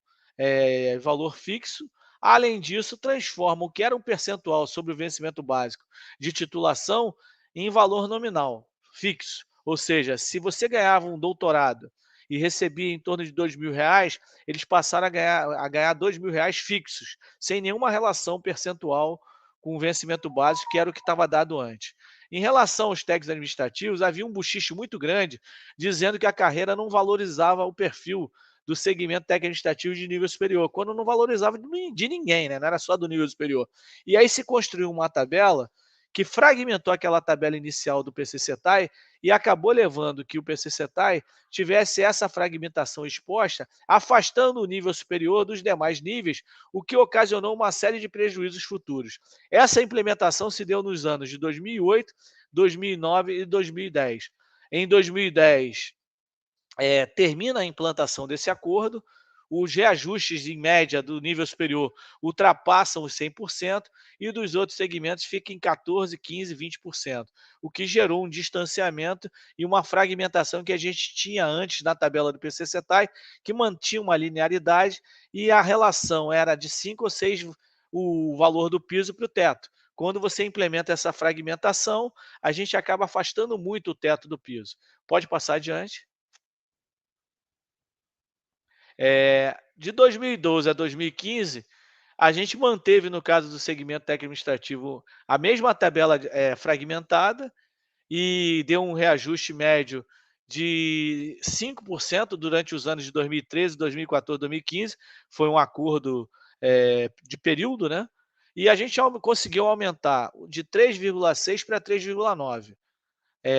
valor fixo. Além disso, transforma o que era um percentual sobre o vencimento básico de titulação em valor nominal, fixo. Ou seja, se você ganhava um doutorado e recebia em torno de R$ 2.000, eles passaram a ganhar R$ 2.000 fixos, sem nenhuma relação percentual com o vencimento básico, que era o que estava dado antes. Em relação aos técnicos administrativos, havia um bochicho muito grande, dizendo que a carreira não valorizava o perfil do segmento técnico administrativo de nível superior, quando não valorizava de ninguém, né? Não era só do nível superior. E aí se construiu uma tabela que fragmentou aquela tabela inicial do PCCETAI e acabou levando que o PCCETAI tivesse essa fragmentação exposta, afastando o nível superior dos demais níveis, o que ocasionou uma série de prejuízos futuros. Essa implementação se deu nos anos de 2008, 2009 e 2010. Em 2010, termina a implantação desse acordo, os reajustes em média do nível superior ultrapassam os 100%, e dos outros segmentos ficam em 14%, 15%, 20%, o que gerou um distanciamento e uma fragmentação que a gente tinha antes na tabela do PCCETAI, que mantinha uma linearidade, e a relação era de 5 ou 6 o valor do piso para o teto. Quando você implementa essa fragmentação, a gente acaba afastando muito o teto do piso. Pode passar adiante. De 2012 a 2015, A gente manteve, no caso do segmento técnico-administrativo, a mesma tabela fragmentada e deu um reajuste médio de 5% durante os anos de 2013, 2014, 2015. Foi um acordo de período, né? E a gente conseguiu aumentar de 3,6 para 3,9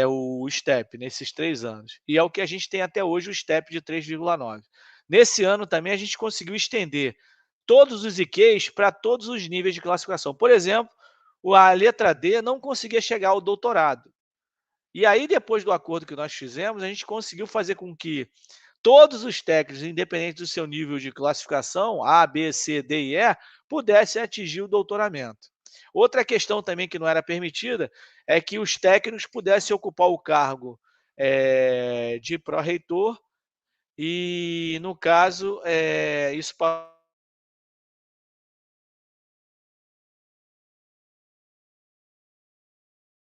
o STEP nesses 3 anos. E é o que a gente tem até hoje, o STEP de 3,9. Nesse ano também a gente conseguiu estender todos os IQs para todos os níveis de classificação. Por exemplo, a letra D não conseguia chegar ao doutorado. E aí, depois do acordo que nós fizemos, a gente conseguiu fazer com que todos os técnicos, independente do seu nível de classificação, A, B, C, D e E, pudessem atingir o doutoramento. Outra questão também que não era permitida é que os técnicos pudessem ocupar o cargo de pró-reitor e, no caso, isso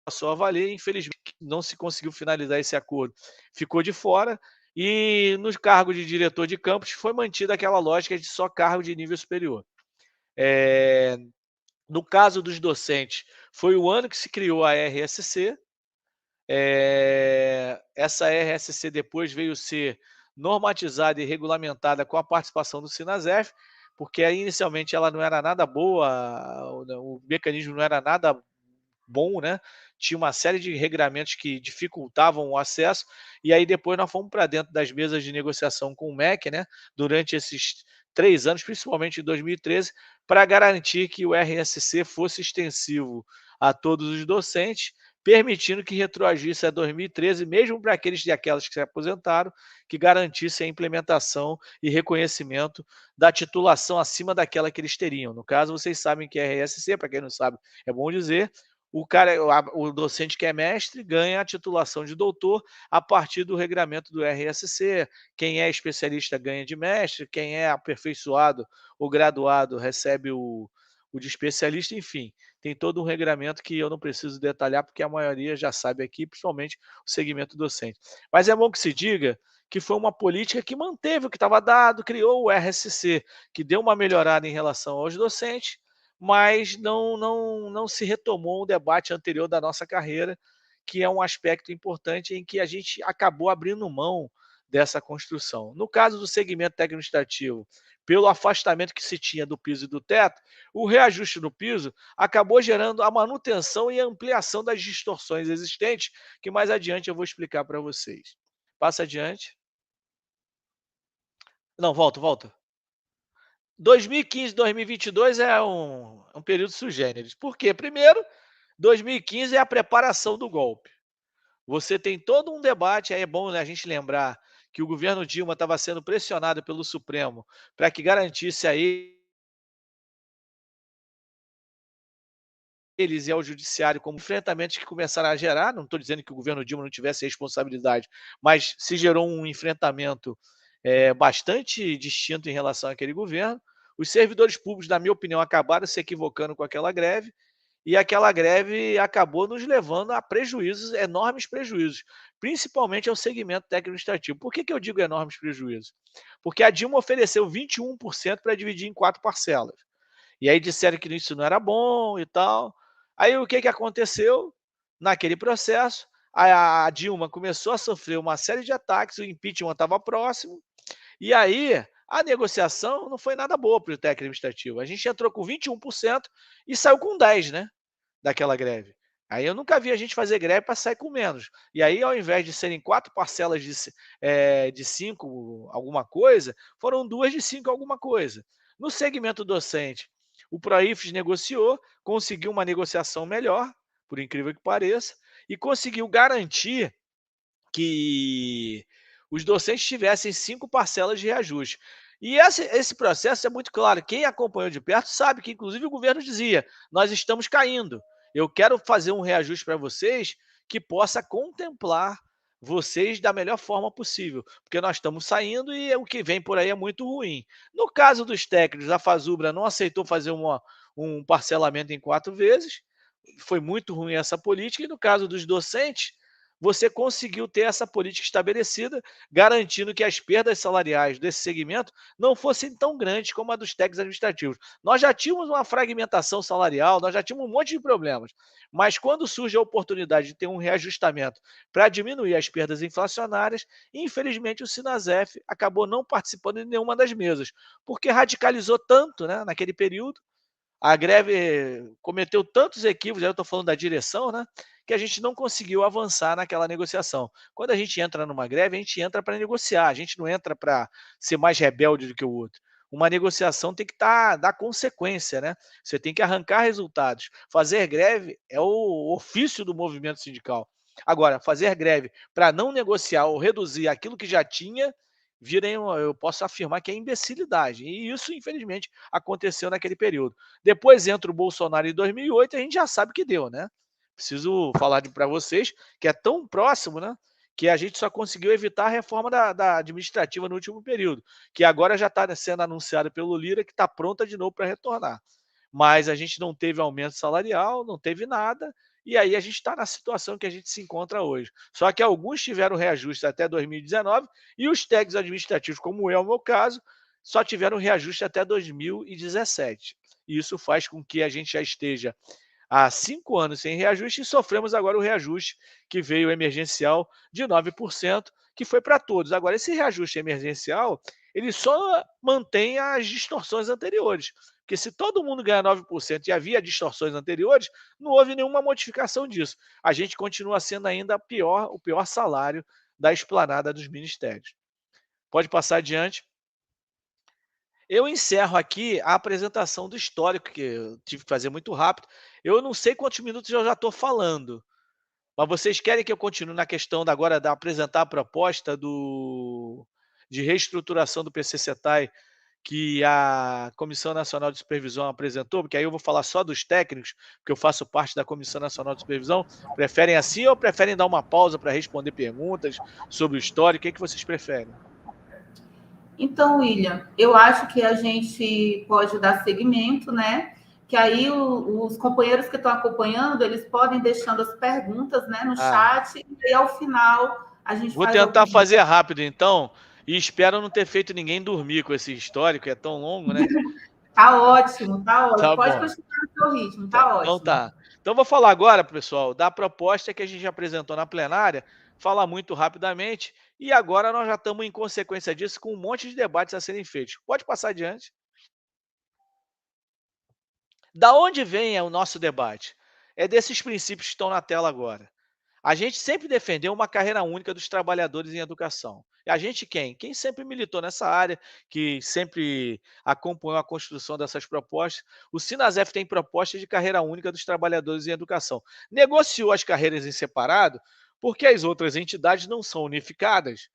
passou a valer. Infelizmente, não se conseguiu finalizar esse acordo, ficou de fora. E no cargo de diretor de campus foi mantida aquela lógica de só cargo de nível superior. No caso dos docentes, foi o ano que se criou a RSC. Essa RSC depois veio ser normatizada e regulamentada com a participação do Sinasef, porque inicialmente ela não era nada boa, o mecanismo não era nada bom, né? Tinha uma série de regramentos que dificultavam o acesso, e aí depois nós fomos para dentro das mesas de negociação com o MEC, né? Durante esses 3 anos, principalmente em 2013, para garantir que o RSC fosse extensivo a todos os docentes, permitindo que retroagisse a 2013, mesmo para aqueles e aquelas que se aposentaram, que garantisse a implementação e reconhecimento da titulação acima daquela que eles teriam. No caso, vocês sabem que RSC, para quem não sabe, é bom dizer, o docente que é mestre ganha a titulação de doutor a partir do regramento do RSC. Quem é especialista ganha de mestre, quem é aperfeiçoado ou graduado recebe o de especialista, enfim. Tem todo um regramento que eu não preciso detalhar, porque a maioria já sabe aqui, principalmente o segmento docente. Mas é bom que se diga que foi uma política que manteve o que estava dado, criou o RSC, que deu uma melhorada em relação aos docentes, mas não se retomou o debate anterior da nossa carreira, que é um aspecto importante em que a gente acabou abrindo mão dessa construção. No caso do segmento técnico-administrativo, pelo afastamento que se tinha do piso e do teto, o reajuste no piso acabou gerando a manutenção e a ampliação das distorções existentes, que mais adiante eu vou explicar para vocês. Passa adiante. Não, volta. 2015 e 2022 é um período sui generis. Por quê? Primeiro, 2015 é a preparação do golpe. Você tem todo um debate, aí é bom, né, a gente lembrar que o governo Dilma estava sendo pressionado pelo Supremo para que garantisse a eles e ao judiciário como enfrentamentos que começaram a gerar. Não estou dizendo que o governo Dilma não tivesse responsabilidade, mas se gerou um enfrentamento bastante distinto em relação àquele governo. Os servidores públicos, na minha opinião, acabaram se equivocando com aquela greve, e aquela greve acabou nos levando a prejuízos, enormes prejuízos, principalmente ao segmento técnico-administrativo. Por que eu digo enormes prejuízos? Porque a Dilma ofereceu 21% para dividir em 4 parcelas. E aí disseram que isso não era bom e tal. Aí o que aconteceu? Naquele processo, a Dilma começou a sofrer uma série de ataques, o impeachment estava próximo, e aí a negociação não foi nada boa para o técnico administrativo. A gente entrou com 21% e saiu com 10%, né, daquela greve. Aí eu nunca vi a gente fazer greve para sair com menos. E aí, ao invés de serem 4 parcelas de 5 alguma coisa, foram 2 de 5 alguma coisa. No segmento docente, o Proifes negociou, conseguiu uma negociação melhor, por incrível que pareça, e conseguiu garantir que os docentes tivessem 5 parcelas de reajuste. E esse processo é muito claro. Quem acompanhou de perto sabe que, inclusive, o governo dizia: nós estamos caindo. Eu quero fazer um reajuste para vocês que possa contemplar vocês da melhor forma possível, porque nós estamos saindo e o que vem por aí é muito ruim. No caso dos técnicos, a Fazubra não aceitou fazer um parcelamento em 4 vezes, foi muito ruim essa política, e no caso dos docentes, você conseguiu ter essa política estabelecida, garantindo que as perdas salariais desse segmento não fossem tão grandes como a dos técnicos administrativos. Nós já tínhamos uma fragmentação salarial, nós já tínhamos um monte de problemas, mas quando surge a oportunidade de ter um reajustamento para diminuir as perdas inflacionárias, infelizmente o Sinasef acabou não participando de nenhuma das mesas, porque radicalizou tanto, né, naquele período, a greve cometeu tantos equívocos, aí eu estou falando da direção, né, que a gente não conseguiu avançar naquela negociação. Quando a gente entra numa greve, a gente entra para negociar, a gente não entra para ser mais rebelde do que o outro. Uma negociação tem que dar consequência, né? Você tem que arrancar resultados. Fazer greve é o ofício do movimento sindical. Agora, fazer greve para não negociar ou reduzir aquilo que já tinha, eu posso afirmar que é imbecilidade. E isso, infelizmente, aconteceu naquele período. Depois entra o Bolsonaro em 2008 e a gente já sabe o que deu, né? Preciso falar para vocês que é tão próximo, né? Que a gente só conseguiu evitar a reforma da administrativa no último período, que agora já está sendo anunciada pelo Lira, que está pronta de novo para retornar. Mas a gente não teve aumento salarial, não teve nada, e aí a gente está na situação que a gente se encontra hoje. Só que alguns tiveram reajuste até 2019 e os técnicos administrativos, como é o meu caso, só tiveram reajuste até 2017. E isso faz com que a gente já esteja há 5 anos sem reajuste e sofremos agora o reajuste que veio emergencial de 9%, que foi para todos. Agora, esse reajuste emergencial, ele só mantém as distorções anteriores. Porque se todo mundo ganha 9% e havia distorções anteriores, não houve nenhuma modificação disso. A gente continua sendo ainda o pior salário da esplanada dos ministérios. Pode passar adiante. Eu encerro aqui a apresentação do histórico, que eu tive que fazer muito rápido. Eu não sei quantos minutos eu já estou falando, mas vocês querem que eu continue na questão agora de apresentar a proposta de reestruturação do PCCETAI que a Comissão Nacional de Supervisão apresentou? Porque aí eu vou falar só dos técnicos, porque eu faço parte da Comissão Nacional de Supervisão. Preferem assim ou preferem dar uma pausa para responder perguntas sobre o histórico? O que vocês preferem? Então, William, eu acho que a gente pode dar seguimento, né? Que aí os companheiros que estão acompanhando, eles podem deixando as perguntas, né, no chat, e aí ao final a gente Vou faz tentar fazer rápido, então, e espero não ter feito ninguém dormir com esse histórico, é tão longo, né? Tá ótimo, tá ótimo. Tá Pode bom. continuar no seu ritmo, tá Então ótimo. tá. Então vou falar agora, pessoal, da proposta que a gente apresentou na plenária, falar muito rapidamente, e agora nós já estamos, em consequência disso, com um monte de debates a serem feitos. Pode passar adiante. Da onde vem o nosso debate? É desses princípios que estão na tela agora. A gente sempre defendeu uma carreira única dos trabalhadores em educação. E a gente quem? Quem sempre militou nessa área, que sempre acompanhou a construção dessas propostas. O Sinasef tem proposta de carreira única dos trabalhadores em educação. Negociou as carreiras em separado, porque as outras entidades não são unificadas.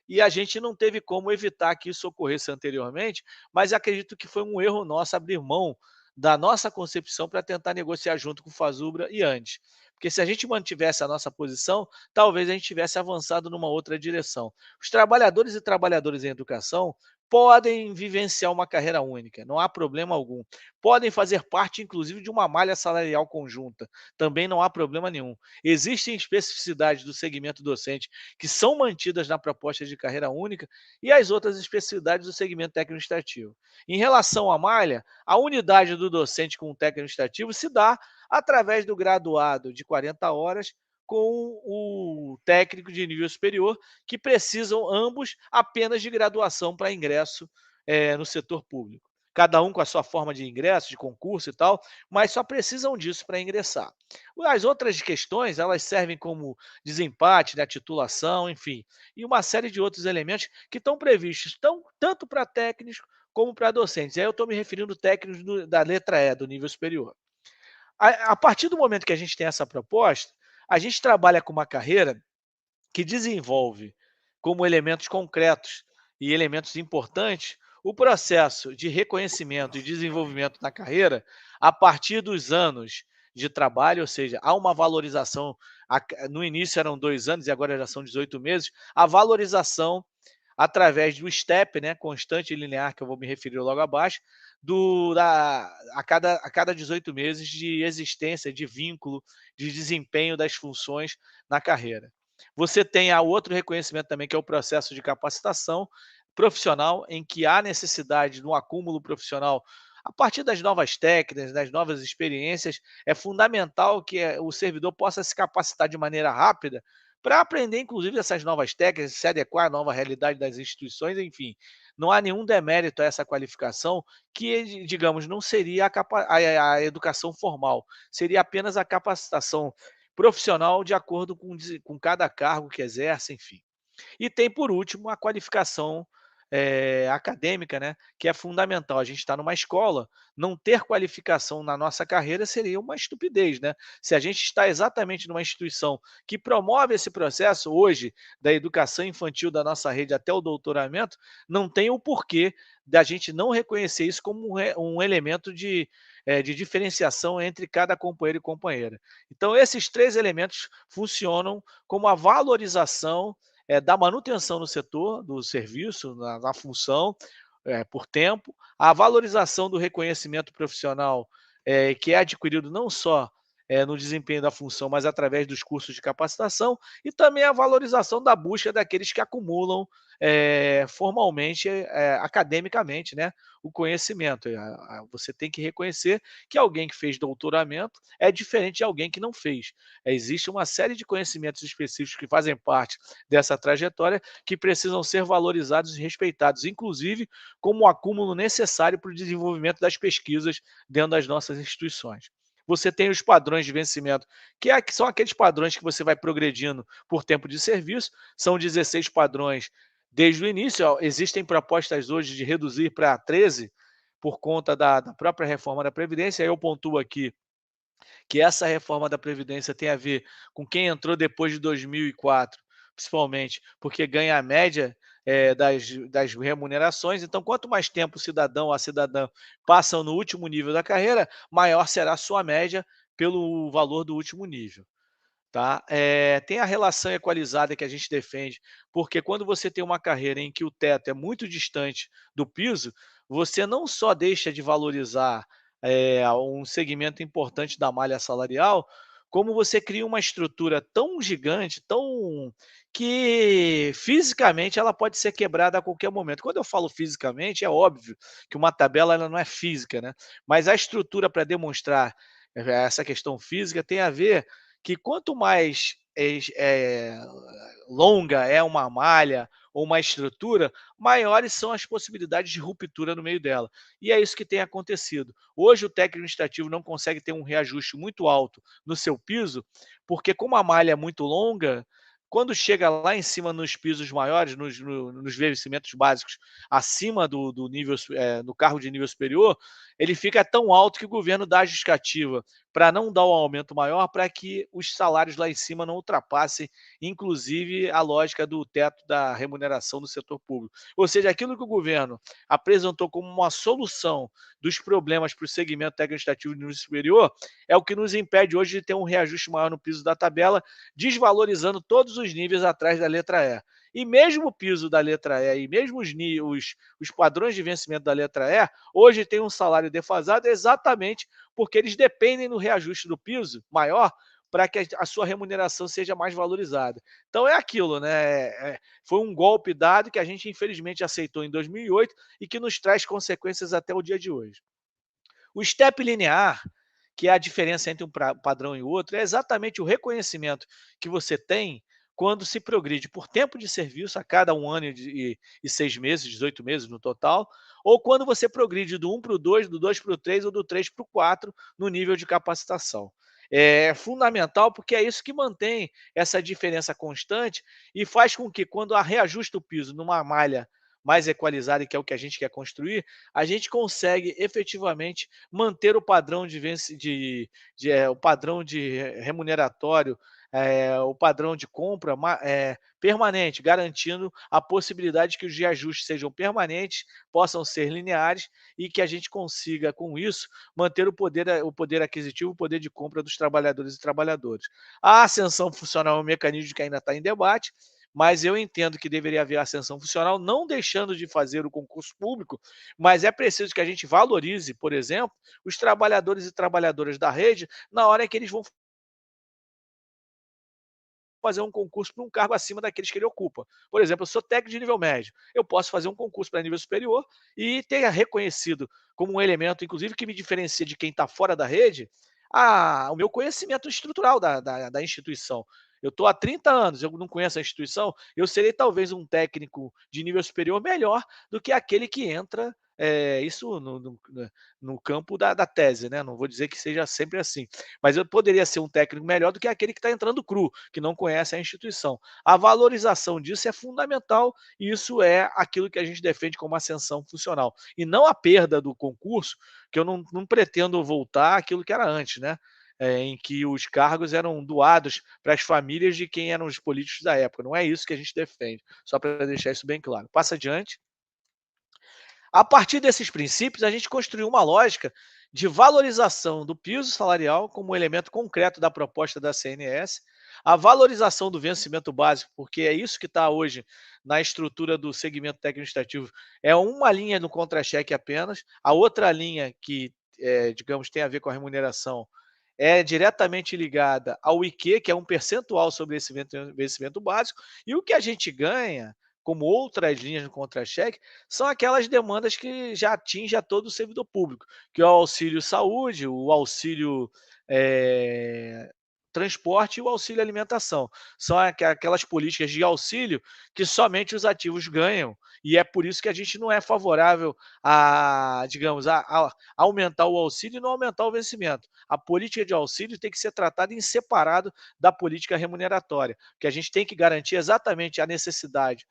E a gente não teve como evitar que isso ocorresse anteriormente, mas acredito que foi um erro nosso abrir mão da nossa concepção para tentar negociar junto com o Fazubra e antes. Porque se a gente mantivesse a nossa posição, talvez a gente tivesse avançado numa outra direção. Os trabalhadores e trabalhadoras em educação podem vivenciar uma carreira única, não há problema algum. Podem fazer parte, inclusive, de uma malha salarial conjunta, também não há problema nenhum. Existem especificidades do segmento docente que são mantidas na proposta de carreira única e as outras especificidades do segmento técnico-administrativo. Em relação à malha, a unidade do docente com o técnico-administrativo se dá através do graduado de 40 horas com o técnico de nível superior, que precisam ambos apenas de graduação para ingresso no setor público. Cada um com a sua forma de ingresso, de concurso e tal, mas só precisam disso para ingressar. As outras questões, elas servem como desempate, né, titulação, enfim, e uma série de outros elementos que estão previstos tanto para técnicos como para docentes. E aí eu estou me referindo técnicos da letra E, do nível superior. A partir do momento que a gente tem essa proposta, a gente trabalha com uma carreira que desenvolve como elementos concretos e elementos importantes o processo de reconhecimento e desenvolvimento na carreira a partir dos anos de trabalho, ou seja, há uma valorização, no início eram 2 anos e agora já são 18 meses, a valorização através do STEP, né, constante e linear, que eu vou me referir logo abaixo, a cada 18 meses de existência, de vínculo, de desempenho das funções na carreira. Você tem a outro reconhecimento também, que é o processo de capacitação profissional, em que há necessidade de um acúmulo profissional a partir das novas técnicas, das novas experiências. É fundamental que o servidor possa se capacitar de maneira rápida para aprender, inclusive, essas novas técnicas, se adequar à nova realidade das instituições, enfim. Não há nenhum demérito a essa qualificação, que, digamos, não seria a educação formal, seria apenas a capacitação profissional de acordo com cada cargo que exerce, enfim. E tem, por último, a qualificação acadêmica, né, que é fundamental. A gente está numa escola, não ter qualificação na nossa carreira seria uma estupidez, né? Se a gente está exatamente numa instituição que promove esse processo hoje, da educação infantil da nossa rede até o doutoramento, não tem o porquê da gente não reconhecer isso como um elemento de diferenciação entre cada companheiro e companheira. Então, esses 3 elementos funcionam como a valorização da manutenção no setor, do serviço, na função, por tempo, a valorização do reconhecimento profissional, que é adquirido não só no desempenho da função, mas através dos cursos de capacitação, e também a valorização da busca daqueles que acumulam formalmente, academicamente, né, o conhecimento. Você tem que reconhecer que alguém que fez doutoramento é diferente de alguém que não fez. Existe uma série de conhecimentos específicos que fazem parte dessa trajetória, que precisam ser valorizados e respeitados, inclusive como o acúmulo necessário para o desenvolvimento das pesquisas dentro das nossas instituições. Você tem os padrões de vencimento, que são aqueles padrões que você vai progredindo por tempo de serviço, são 16 padrões desde o início. Existem propostas hoje de reduzir para 13 por conta da própria reforma da Previdência. Eu pontuo aqui que essa reforma da Previdência tem a ver com quem entrou depois de 2004, principalmente porque ganha a média das remunerações. Então, quanto mais tempo o cidadão ou a cidadã passam no último nível da carreira, maior será a sua média pelo valor do último nível. Tá? Tem a relação equalizada que a gente defende, porque quando você tem uma carreira em que o teto é muito distante do piso, você não só deixa de valorizar um segmento importante da malha salarial, como você cria uma estrutura tão gigante, tão que fisicamente ela pode ser quebrada a qualquer momento. Quando eu falo fisicamente, é óbvio que uma tabela ela não é física, né? Mas a estrutura para demonstrar essa questão física tem a ver que quanto mais longa é uma malha ou uma estrutura, maiores são as possibilidades de ruptura no meio dela. E é isso que tem acontecido. Hoje o técnico administrativo não consegue ter um reajuste muito alto no seu piso, porque como a malha é muito longa, quando chega lá em cima nos pisos maiores, nos vencimentos básicos, acima do nível, no cargo de nível superior, ele fica tão alto que o governo dá a justificativa para não dar um aumento maior, para que os salários lá em cima não ultrapassem, inclusive, a lógica do teto da remuneração do setor público. Ou seja, aquilo que o governo apresentou como uma solução dos problemas para o segmento técnico-administrativo de nível superior é o que nos impede hoje de ter um reajuste maior no piso da tabela, desvalorizando todos os níveis atrás da letra E. E mesmo o piso da letra E e mesmo os padrões de vencimento da letra E, hoje tem um salário defasado exatamente porque eles dependem do reajuste do piso maior para que a sua remuneração seja mais valorizada. Então é aquilo, né? Foi um golpe dado que a gente infelizmente aceitou em 2008 e que nos traz consequências até o dia de hoje. O step linear, que é a diferença entre um padrão e outro, é exatamente o reconhecimento que você tem quando se progride por tempo de serviço a cada 1 ano e 6 meses, 18 meses no total, ou quando você progride do 1 para o 2, do 2 para o 3 ou do 3 para o 4 no nível de capacitação. É fundamental porque é isso que mantém essa diferença constante e faz com que, quando reajusta o piso numa malha mais equalizada, que é o que a gente quer construir, a gente consegue efetivamente manter o padrão o padrão de remuneratório, o padrão de compra permanente, garantindo a possibilidade que os reajustes sejam permanentes, possam ser lineares e que a gente consiga, com isso, manter o poder aquisitivo, o poder de compra dos trabalhadores e trabalhadoras. A ascensão funcional é um mecanismo que ainda está em debate, mas eu entendo que deveria haver ascensão funcional, não deixando de fazer o concurso público, mas é preciso que a gente valorize, por exemplo, os trabalhadores e trabalhadoras da rede na hora que eles vão fazer um concurso para um cargo acima daqueles que ele ocupa. Por exemplo, eu sou técnico de nível médio, eu posso fazer um concurso para nível superior e ter reconhecido como um elemento, inclusive, que me diferencia de quem está fora da rede, o meu conhecimento estrutural da instituição. Eu estou há 30 anos, eu não conheço a instituição, eu serei talvez um técnico de nível superior melhor do que aquele que entra, isso no campo da tese, né? Não vou dizer que seja sempre assim, mas eu poderia ser um técnico melhor do que aquele que está entrando cru, que não conhece a instituição. A valorização disso é fundamental e isso é aquilo que a gente defende como ascensão funcional. E não a perda do concurso, que eu não pretendo voltar àquilo que era antes, né? Em que os cargos eram doados para as famílias de quem eram os políticos da época. Não é isso que a gente defende, só para deixar isso bem claro. Passa adiante. A partir desses princípios, a gente construiu uma lógica de valorização do piso salarial como elemento concreto da proposta da CNS, a valorização do vencimento básico, porque é isso que está hoje na estrutura do segmento técnico-administrativo, é uma linha no contra-cheque apenas, a outra linha que, digamos, tem a ver com a remuneração, é diretamente ligada ao IQ, que é um percentual sobre esse vencimento básico, e o que a gente ganha como outras linhas no contra-cheque, são aquelas demandas que já atingem a todo o servidor público, que é o auxílio saúde, o auxílio transporte e o auxílio alimentação. São aquelas políticas de auxílio que somente os ativos ganham, e é por isso que a gente não é favorável digamos, a aumentar o auxílio e não aumentar o vencimento. A política de auxílio tem que ser tratada em separado da política remuneratória, porque a gente tem que garantir exatamente a necessidade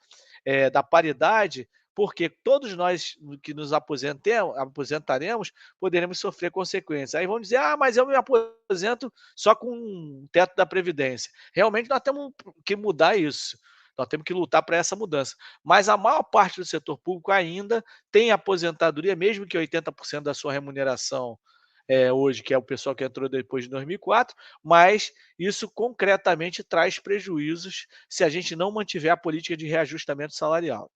da paridade, porque todos nós que nos aposentaremos poderemos sofrer consequências. Aí vão dizer, mas eu me aposento só com um teto da Previdência. Realmente nós temos que mudar isso. Nós temos que lutar para essa mudança. Mas a maior parte do setor público ainda tem aposentadoria, mesmo que 80% da sua remuneração hoje, que é o pessoal que entrou depois de 2004, mas isso concretamente traz prejuízos se a gente não mantiver a política de reajustamento salarial.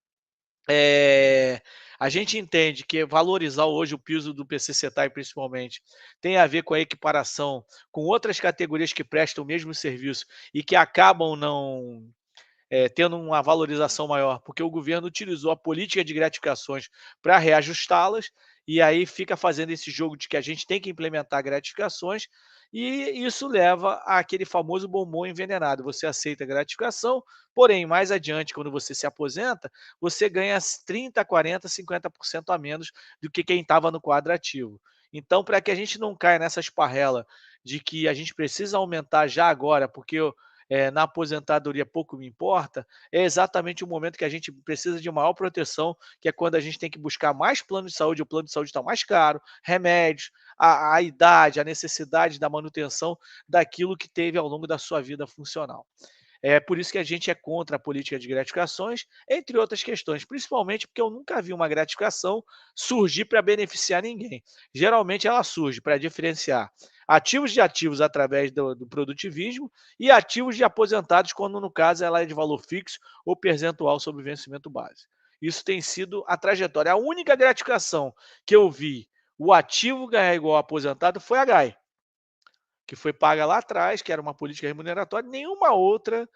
A gente entende que valorizar hoje o piso do PCCETAI, principalmente, tem a ver com a equiparação com outras categorias que prestam o mesmo serviço e que acabam não tendo uma valorização maior, porque o governo utilizou a política de gratificações para reajustá-las, e aí fica fazendo esse jogo de que a gente tem que implementar gratificações, e isso leva àquele famoso bombom envenenado. Você aceita a gratificação, porém, mais adiante, quando você se aposenta, você ganha 30%, 40%, 50% a menos do que quem estava no quadro ativo. Então, para que a gente não caia nessa esparrela de que a gente precisa aumentar já agora, porque na aposentadoria pouco me importa, é exatamente o momento que a gente precisa de maior proteção, que é quando a gente tem que buscar mais plano de saúde, o plano de saúde está mais caro, remédios, a idade, a necessidade da manutenção daquilo que teve ao longo da sua vida funcional. É por isso que a gente é contra a política de gratificações, entre outras questões, principalmente porque eu nunca vi uma gratificação surgir para beneficiar ninguém. Geralmente ela surge para diferenciar ativos de ativos através do produtivismo e ativos de aposentados, quando no caso ela é de valor fixo ou percentual sobre o vencimento base. Isso tem sido a trajetória. A única gratificação que eu vi o ativo ganhar igual ao aposentado foi a GAI, que foi paga lá atrás, que era uma política remuneratória, nenhuma outra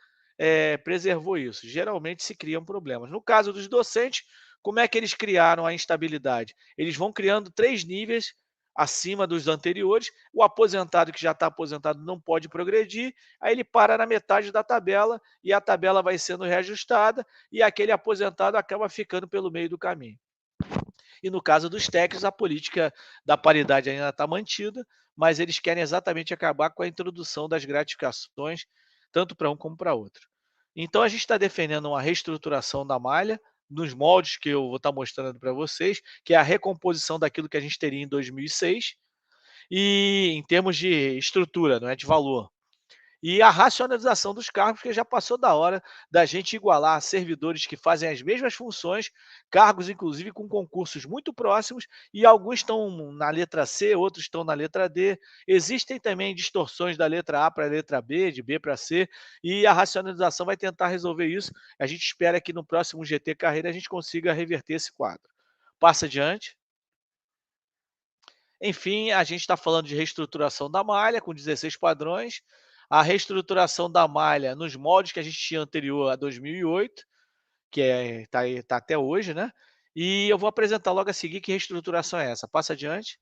preservou isso. Geralmente se criam problemas. No caso dos docentes, como é que eles criaram a instabilidade? Eles vão criando 3 níveis acima dos anteriores, o aposentado que já está aposentado não pode progredir, aí ele para na metade da tabela e a tabela vai sendo reajustada e aquele aposentado acaba ficando pelo meio do caminho. E no caso dos técnicos, a política da paridade ainda está mantida, mas eles querem exatamente acabar com a introdução das gratificações, tanto para um como para outro. Então, a gente está defendendo uma reestruturação da malha, nos moldes que eu vou estar mostrando para vocês, que é a recomposição daquilo que a gente teria em 2006, e em termos de estrutura, não é de valor. E a racionalização dos cargos, porque já passou da hora da gente igualar servidores que fazem as mesmas funções, cargos inclusive com concursos muito próximos, e alguns estão na letra C, outros estão na letra D. Existem também distorções da letra A para a letra B, de B para C, e a racionalização vai tentar resolver isso. A gente espera que no próximo GT Carreira a gente consiga reverter esse quadro. Passa adiante. Enfim, a gente está falando de reestruturação da malha, com 16 padrões. a reestruturação da malha nos moldes que a gente tinha anterior a 2008, que tá até hoje, né? E eu vou apresentar logo a seguir que reestruturação é essa. Passa adiante.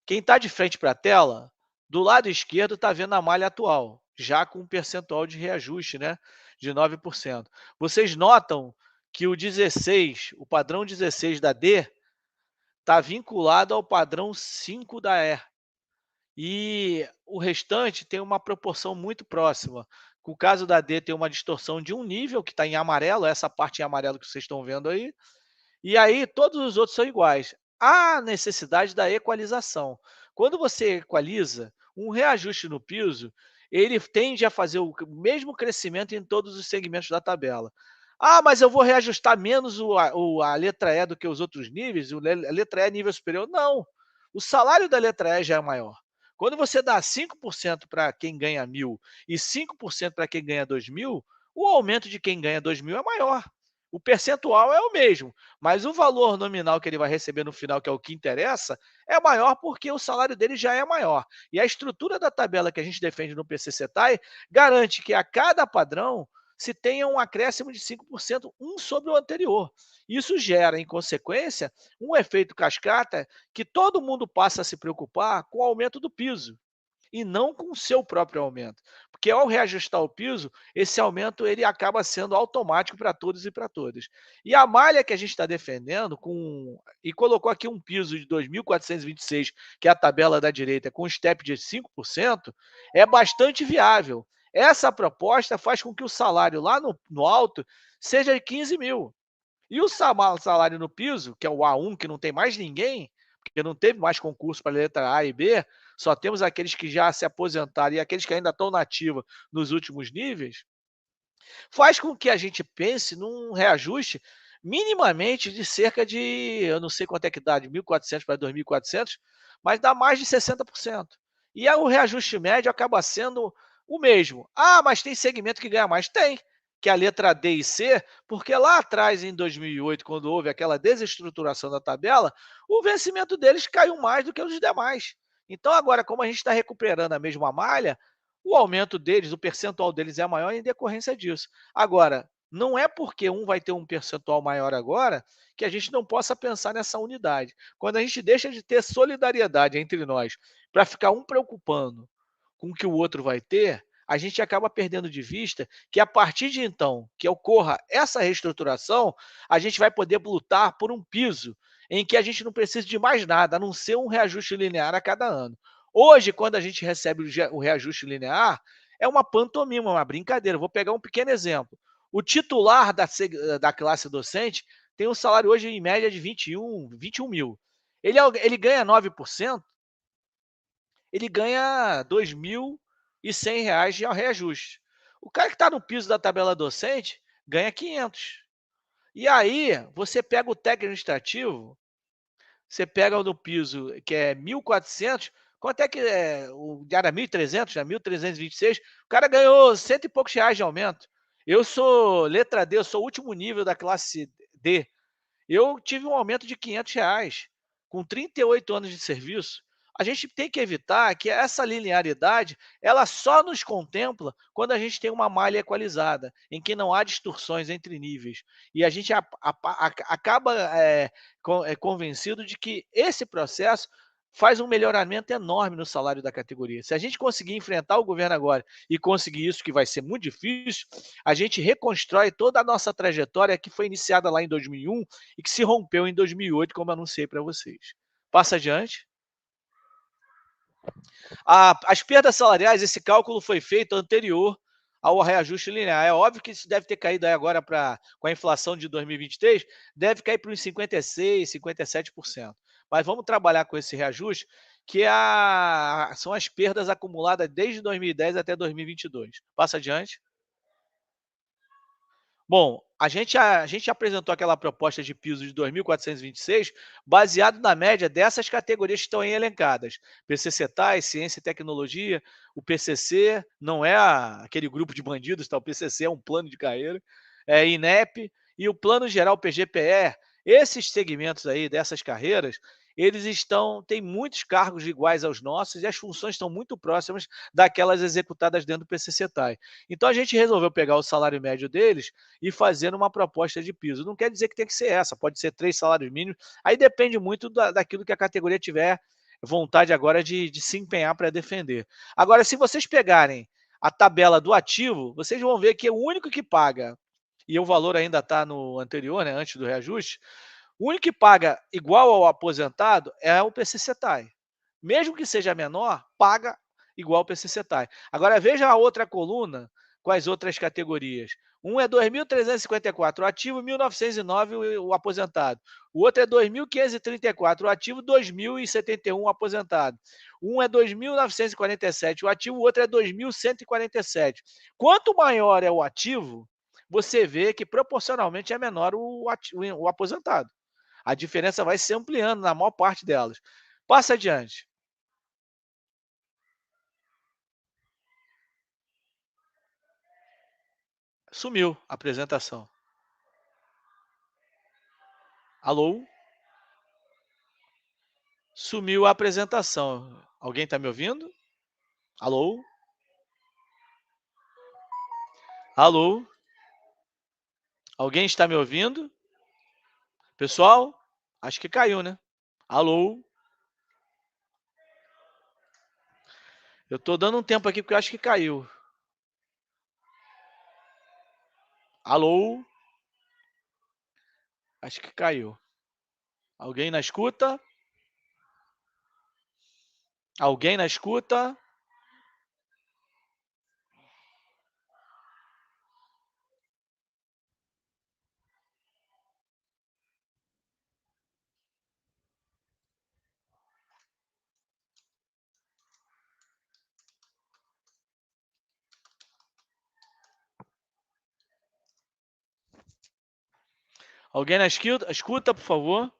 Quem está de frente para a tela, do lado esquerdo está vendo a malha atual, já com um percentual de reajuste, né, de 9%. Vocês notam que o 16, o padrão 16 da D, está vinculado ao padrão 5 da E. E o restante tem uma proporção muito próxima. O caso da D tem uma distorção de um nível, que está em amarelo, essa parte em amarelo que vocês estão vendo aí, e aí todos os outros são iguais. Há necessidade da equalização. Quando você equaliza, um reajuste no piso, ele tende a fazer o mesmo crescimento em todos os segmentos da tabela. Ah, mas eu vou reajustar menos a letra E do que os outros níveis, a letra E é nível superior. Não, o salário da letra E já é maior. Quando você dá 5% para quem ganha 1.000 e 5% para quem ganha 2.000, o aumento de quem ganha 2.000 é maior. O percentual é o mesmo, mas o valor nominal que ele vai receber no final, que é o que interessa, é maior porque o salário dele já é maior. E a estrutura da tabela que a gente defende no PCCETAI garante que a cada padrão se tenha um acréscimo de 5%, um sobre o anterior. Isso gera, em consequência, um efeito cascata que todo mundo passa a se preocupar com o aumento do piso e não com o seu próprio aumento. Porque ao reajustar o piso, esse aumento ele acaba sendo automático para todos e para todas. E a malha que a gente está defendendo, e colocou aqui um piso de 2.426, que é a tabela da direita, com step de 5%, é bastante viável. Essa proposta faz com que o salário lá no alto seja de 15.000. E o salário no piso, que é o A1, que não tem mais ninguém, porque não teve mais concurso para a letra A e B, só temos aqueles que já se aposentaram e aqueles que ainda estão na ativa nos últimos níveis, faz com que a gente pense num reajuste minimamente de cerca de, eu não sei quanto é que dá, de 1.400 para 2.400, mas dá mais de 60%. E aí o reajuste médio acaba sendo o mesmo. Ah, mas tem segmento que ganha mais? Tem, que é a letra D e C, porque lá atrás, em 2008, quando houve aquela desestruturação da tabela, o vencimento deles caiu mais do que os demais. Então agora, como a gente está recuperando a mesma malha, o aumento deles, o percentual deles é maior em decorrência disso. Agora, não é porque um vai ter um percentual maior agora que a gente não possa pensar nessa unidade. Quando a gente deixa de ter solidariedade entre nós para ficar um preocupando com o que o outro vai ter, a gente acaba perdendo de vista que a partir de então que ocorra essa reestruturação, a gente vai poder lutar por um piso em que a gente não precisa de mais nada, a não ser um reajuste linear a cada ano. Hoje, quando a gente recebe o reajuste linear, é uma pantomima, uma brincadeira. Vou pegar um pequeno exemplo. O titular da classe docente tem um salário hoje em média de 21 mil. Ele ganha 9%, ele ganha R$ 2.100 de reajuste. O cara que está no piso da tabela docente ganha 500. E aí, você pega o técnico administrativo, você pega no piso, que é 1.400, quanto é que é? Era 1.300, né? 1.326, o cara ganhou cento e poucos reais de aumento. Eu sou letra D, eu sou o último nível da classe D. Eu tive um aumento de R$ 500, com 38 anos de serviço. A gente tem que evitar que essa linearidade, ela só nos contempla quando a gente tem uma malha equalizada, em que não há distorções entre níveis. E a gente acaba convencido de que esse processo faz um melhoramento enorme no salário da categoria. Se a gente conseguir enfrentar o governo agora e conseguir isso, que vai ser muito difícil, a gente reconstrói toda a nossa trajetória que foi iniciada lá em 2001 e que se rompeu em 2008, como anunciei para vocês. Passa adiante. As perdas salariais, esse cálculo foi feito anterior ao reajuste linear. É óbvio que isso deve ter caído aí agora com a inflação de 2023, deve cair para uns 56%, 57%. Mas vamos trabalhar com esse reajuste, que são as perdas acumuladas desde 2010 até 2022. Passa adiante. Bom, a gente apresentou aquela proposta de piso de 2.426, baseado na média dessas categorias que estão aí elencadas. PCCETAI, Ciência e Tecnologia, o PCC não é aquele grupo de bandidos, tá? O PCC é um plano de carreira, INEP e o Plano Geral PGPE. Esses segmentos aí dessas carreiras, têm muitos cargos iguais aos nossos e as funções estão muito próximas daquelas executadas dentro do PCCETAI. Então a gente resolveu pegar o salário médio deles e fazer uma proposta de piso. Não quer dizer que tem que ser essa, pode ser 3 salários mínimos, aí depende muito daquilo que a categoria tiver vontade agora de se empenhar para defender. Agora, se vocês pegarem a tabela do ativo, vocês vão ver que o único que paga, e o valor ainda está no anterior, né, antes do reajuste, o único que paga igual ao aposentado é o PCCETAI. Mesmo que seja menor, paga igual ao PCCETAI. Agora veja a outra coluna com as outras categorias. Um é 2.354, o ativo 1.909, o aposentado. O outro é 2.534, o ativo 2.071, o aposentado. Um é 2.947, o ativo, o outro é 2.147. Quanto maior é o ativo, você vê que proporcionalmente é menor o aposentado. A diferença vai se ampliando na maior parte delas. Passa adiante. Sumiu a apresentação. Alô? Sumiu a apresentação. Alguém está me ouvindo? Alô? Alô? Alguém está me ouvindo? Pessoal? Acho que caiu, né? Alô? Eu estou dando um tempo aqui porque eu acho que caiu. Alô? Acho que caiu. Alguém na escuta? Alguém na escuta? Alguém na escuta, por favor?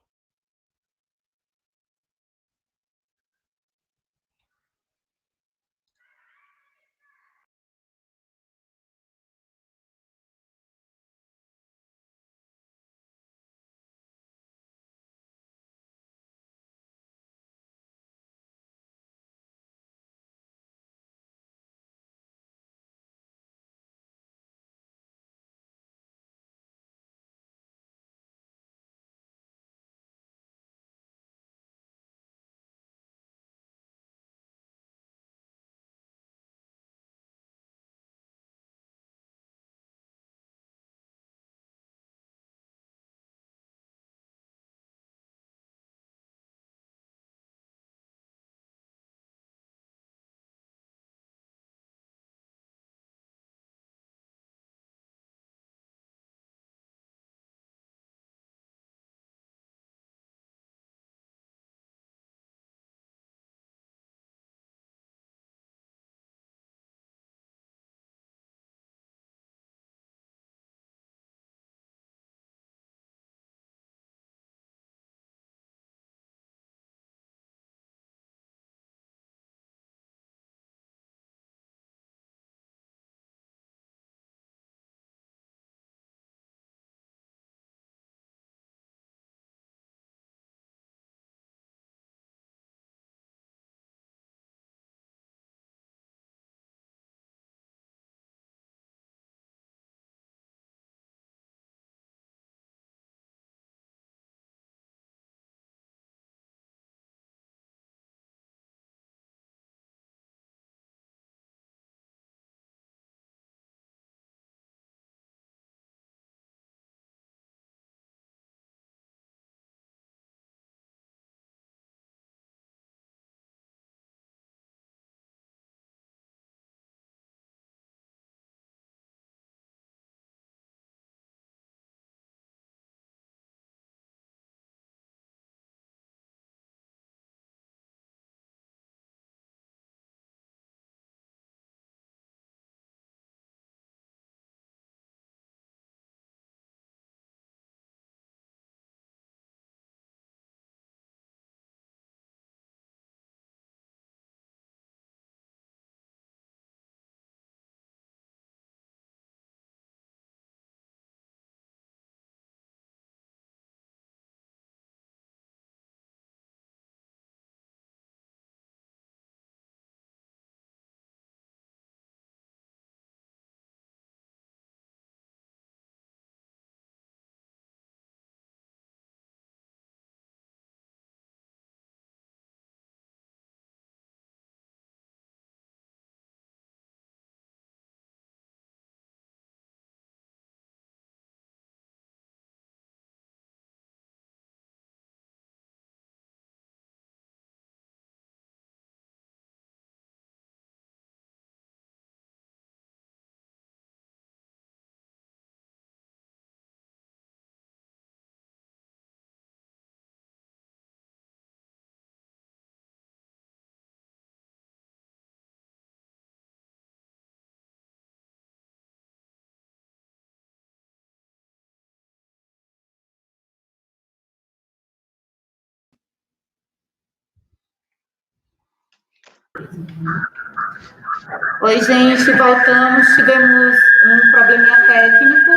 Oi, gente, voltamos. Tivemos um probleminha técnico.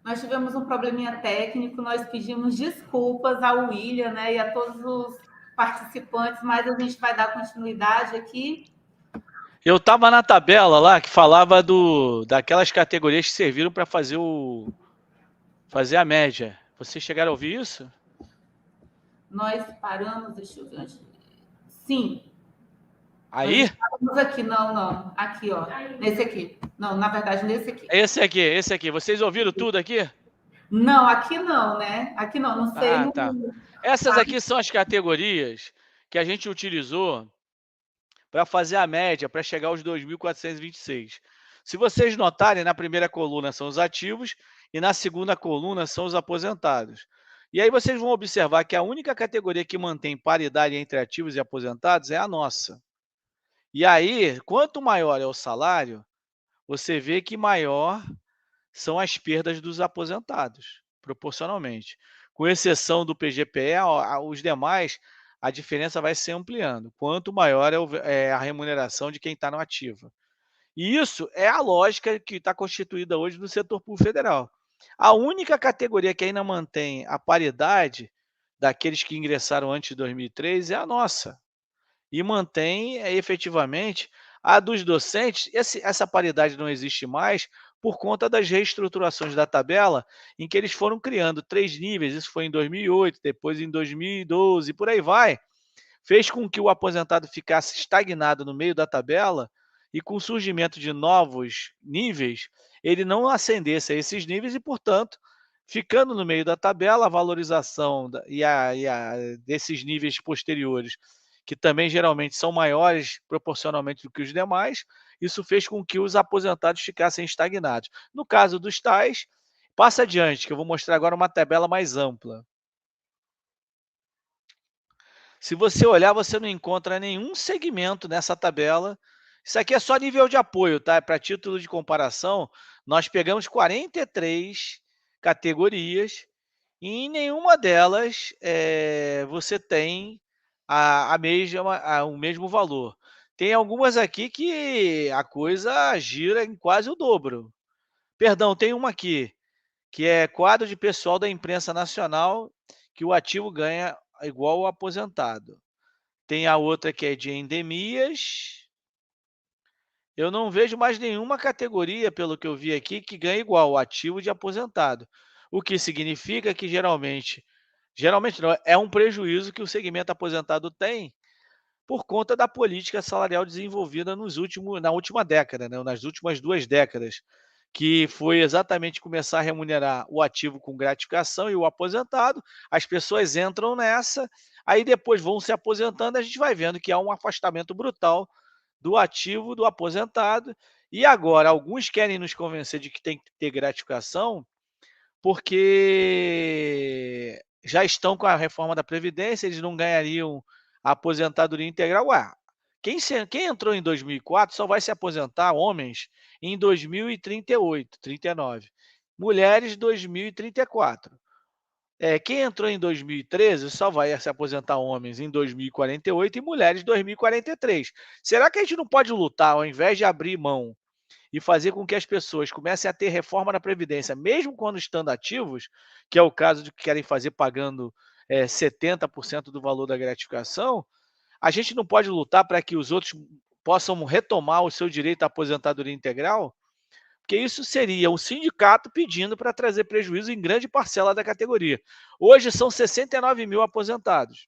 Nós tivemos um probleminha técnico, nós pedimos desculpas ao William, né, e a todos os participantes, mas a gente vai dar continuidade aqui. Eu estava na tabela lá que falava daquelas categorias que serviram para fazer a média. Vocês chegaram a ouvir isso? Nós paramos, deixa eu ver. Sim. Aí? Nós paramos aqui, não. Aqui, ó. Nesse aqui. Não, na verdade, nesse aqui. Esse aqui. Vocês ouviram tudo aqui? Não, aqui não, né? Aqui não sei. Ah, tá. Essas aqui são as categorias que a gente utilizou para fazer a média, para chegar aos 2.426. Se vocês notarem, na primeira coluna são os ativos e na segunda coluna são os aposentados. E aí vocês vão observar que a única categoria que mantém paridade entre ativos e aposentados é a nossa. E aí, quanto maior é o salário, você vê que maior são as perdas dos aposentados, proporcionalmente. Com exceção do PGPE, os demais, a diferença vai se ampliando. Quanto maior é a remuneração de quem está no ativo. E isso é a lógica que está constituída hoje no setor público federal. A única categoria que ainda mantém a paridade daqueles que ingressaram antes de 2003 é a nossa. E mantém efetivamente a dos docentes. Essa paridade não existe mais por conta das reestruturações da tabela, em que eles foram criando 3 níveis, isso foi em 2008, depois em 2012, por aí vai, fez com que o aposentado ficasse estagnado no meio da tabela e com o surgimento de novos níveis, ele não ascendesse a esses níveis e, portanto, ficando no meio da tabela, a valorização desses níveis posteriores, que também geralmente são maiores proporcionalmente do que os demais, isso fez com que os aposentados ficassem estagnados. No caso dos tais, passa adiante, que eu vou mostrar agora uma tabela mais ampla. Se você olhar, você não encontra nenhum segmento nessa tabela. Isso aqui é só nível de apoio, tá? Para título de comparação, nós pegamos 43 categorias e em nenhuma delas você tem o mesmo valor. Tem algumas aqui que a coisa gira em quase o dobro. Perdão, tem uma aqui, que é quadro de pessoal da imprensa nacional, que o ativo ganha igual ao aposentado. Tem a outra que é de endemias. Eu não vejo mais nenhuma categoria, pelo que eu vi aqui, que ganha igual o ativo de aposentado. O que significa que geralmente não, é um prejuízo que o segmento aposentado tem por conta da política salarial desenvolvida na última década, né? Nas últimas 2 décadas, que foi exatamente começar a remunerar o ativo com gratificação e o aposentado. As pessoas entram nessa, aí depois vão se aposentando, a gente vai vendo que há um afastamento brutal do ativo do aposentado. E agora, alguns querem nos convencer de que tem que ter gratificação, porque já estão com a reforma da Previdência, eles não ganhariam a aposentadoria integral. Quem entrou em 2004 só vai se aposentar, homens, em 2038, 39. Mulheres, 2034. Quem entrou em 2013 só vai se aposentar, homens, em 2048 e mulheres, 2043. Será que a gente não pode lutar, ao invés de abrir mão e fazer com que as pessoas comecem a ter reforma na Previdência, mesmo quando estando ativos, que é o caso de que querem fazer pagando 70% do valor da gratificação? A gente não pode lutar para que os outros possam retomar o seu direito à aposentadoria integral? Porque isso seria o sindicato pedindo para trazer prejuízo em grande parcela da categoria. Hoje são 69 mil aposentados.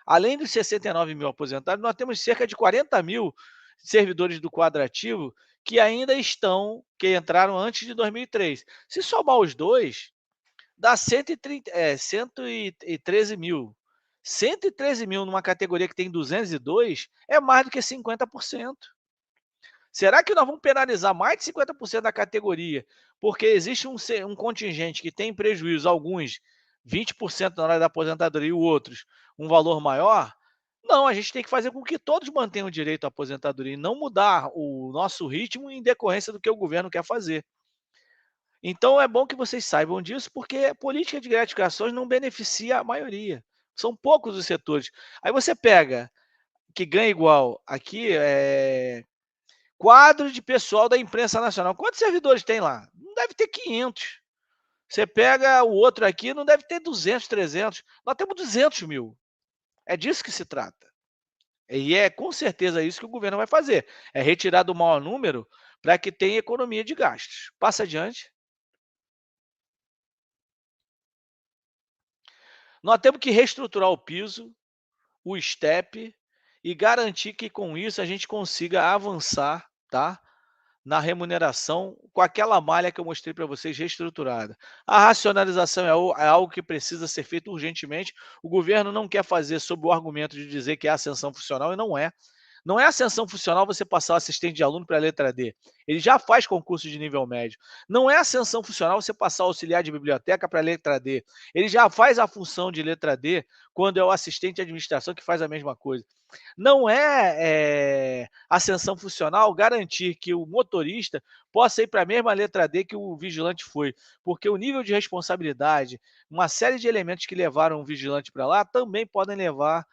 Além dos 69 mil aposentados, nós temos cerca de 40 mil servidores do quadro ativo que ainda que entraram antes de 2003. Se somar os dois, dá 113 mil. 113 mil numa categoria que tem 202 é mais do que 50%. Será que nós vamos penalizar mais de 50% da categoria porque existe um contingente que tem prejuízo, alguns 20% na hora da aposentadoria e outros um valor maior? Não, a gente tem que fazer com que todos mantenham o direito à aposentadoria e não mudar o nosso ritmo em decorrência do que o governo quer fazer. Então é bom que vocês saibam disso, porque a política de gratificações não beneficia a maioria. São poucos os setores. Aí você pega, que ganha igual, aqui quadro de pessoal da imprensa nacional. Quantos servidores tem lá? Não deve ter 500. Você pega o outro aqui, não deve ter 200, 300. Nós temos 200 mil. É disso que se trata. E é com certeza isso que o governo vai fazer. É retirar do maior número para que tenha economia de gastos. Passa adiante. Nós temos que reestruturar o piso, o STEP, e garantir que com isso a gente consiga avançar, tá? Na remuneração com aquela malha que eu mostrei para vocês reestruturada. A racionalização é algo que precisa ser feito urgentemente. O governo não quer fazer sob o argumento de dizer que é ascensão funcional, e não é. Não é ascensão funcional você passar o assistente de aluno para a letra D. Ele já faz concurso de nível médio. Não é ascensão funcional você passar o auxiliar de biblioteca para a letra D. Ele já faz a função de letra D quando é o assistente de administração que faz a mesma coisa. Não é ascensão funcional garantir que o motorista possa ir para a mesma letra D que o vigilante foi, porque o nível de responsabilidade, uma série de elementos que levaram o vigilante para lá também podem levar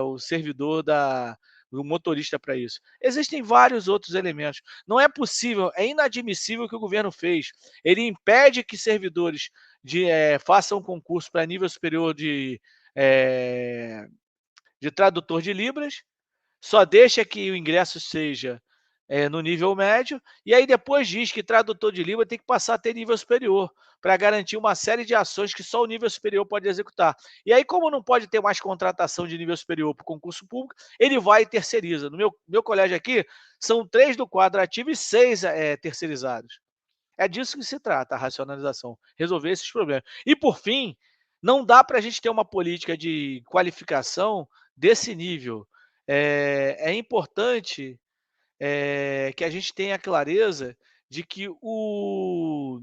o servidor do motorista para isso. Existem vários outros elementos. Não é possível, é inadmissível o que o governo fez. Ele impede que servidores façam concurso para nível superior de tradutor de Libras, só deixa que o ingresso seja no nível médio, e aí depois diz que tradutor de Libras tem que passar a ter nível superior, para garantir uma série de ações que só o nível superior pode executar. E aí, como não pode ter mais contratação de nível superior para o concurso público, ele vai e terceiriza. No meu colégio aqui, são 3 do quadro ativo e 6 terceirizados. É disso que se trata, a racionalização, resolver esses problemas. E, por fim, não dá para a gente ter uma política de qualificação desse nível. É importante que a gente tenha clareza de que o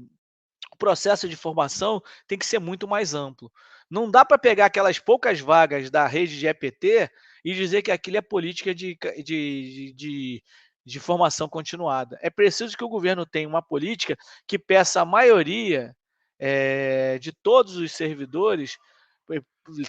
processo de formação tem que ser muito mais amplo. Não dá para pegar aquelas poucas vagas da rede de EPT e dizer que aquilo é política de formação continuada. É preciso que o governo tenha uma política que peça a maioria de todos os servidores,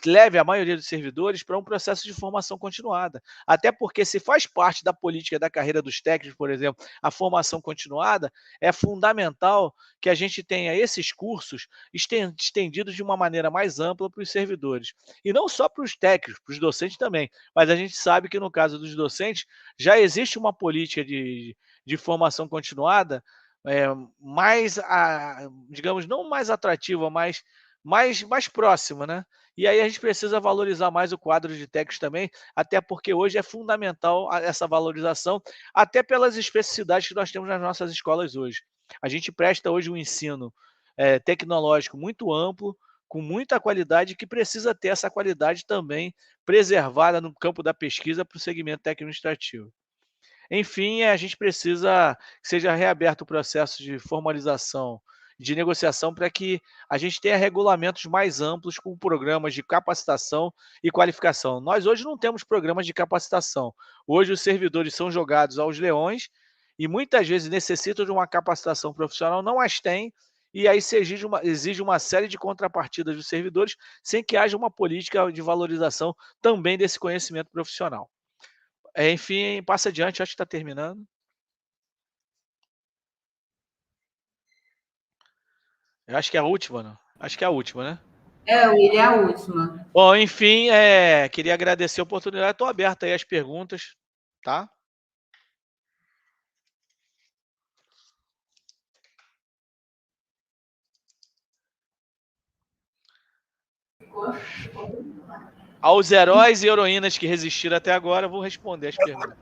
leve a maioria dos servidores para um processo de formação continuada. Até porque, se faz parte da política da carreira dos técnicos, por exemplo, a formação continuada, é fundamental que a gente tenha esses cursos estendidos de uma maneira mais ampla para os servidores. E não só para os técnicos, para os docentes também. Mas a gente sabe que, no caso dos docentes, já existe uma política de formação continuada mais, digamos, não mais atrativa, mas mais próxima, né? E aí a gente precisa valorizar mais o quadro de técnicos também, até porque hoje é fundamental essa valorização, até pelas especificidades que nós temos nas nossas escolas hoje. A gente presta hoje um ensino tecnológico muito amplo, com muita qualidade, que precisa ter essa qualidade também preservada no campo da pesquisa para o segmento técnico-administrativo. Enfim, a gente precisa que seja reaberto o processo de formalização, de negociação, para que a gente tenha regulamentos mais amplos com programas de capacitação e qualificação. Nós hoje não temos programas de capacitação. Hoje os servidores são jogados aos leões e muitas vezes necessitam de uma capacitação profissional, não as têm, e aí se exige uma série de contrapartidas dos servidores sem que haja uma política de valorização também desse conhecimento profissional. Enfim, passa adiante, acho que está terminando. Eu acho que é a última, não? Acho que é a última, né? William, é a última. Bom, enfim, queria agradecer a oportunidade. Estou aberto aí às perguntas, tá? Aos heróis e heroínas que resistiram até agora, eu vou responder as perguntas.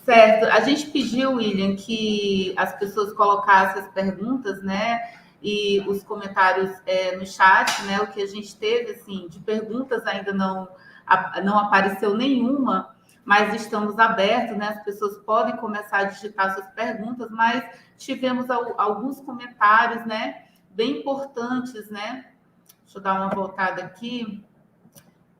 Certo. A gente pediu, William, que as pessoas colocassem as perguntas, né? E os comentários no chat, né? O que a gente teve, assim, de perguntas ainda não apareceu nenhuma, mas estamos abertos, né? As pessoas podem começar a digitar suas perguntas, mas tivemos alguns comentários, né? Bem importantes, né? Deixa eu dar uma voltada aqui.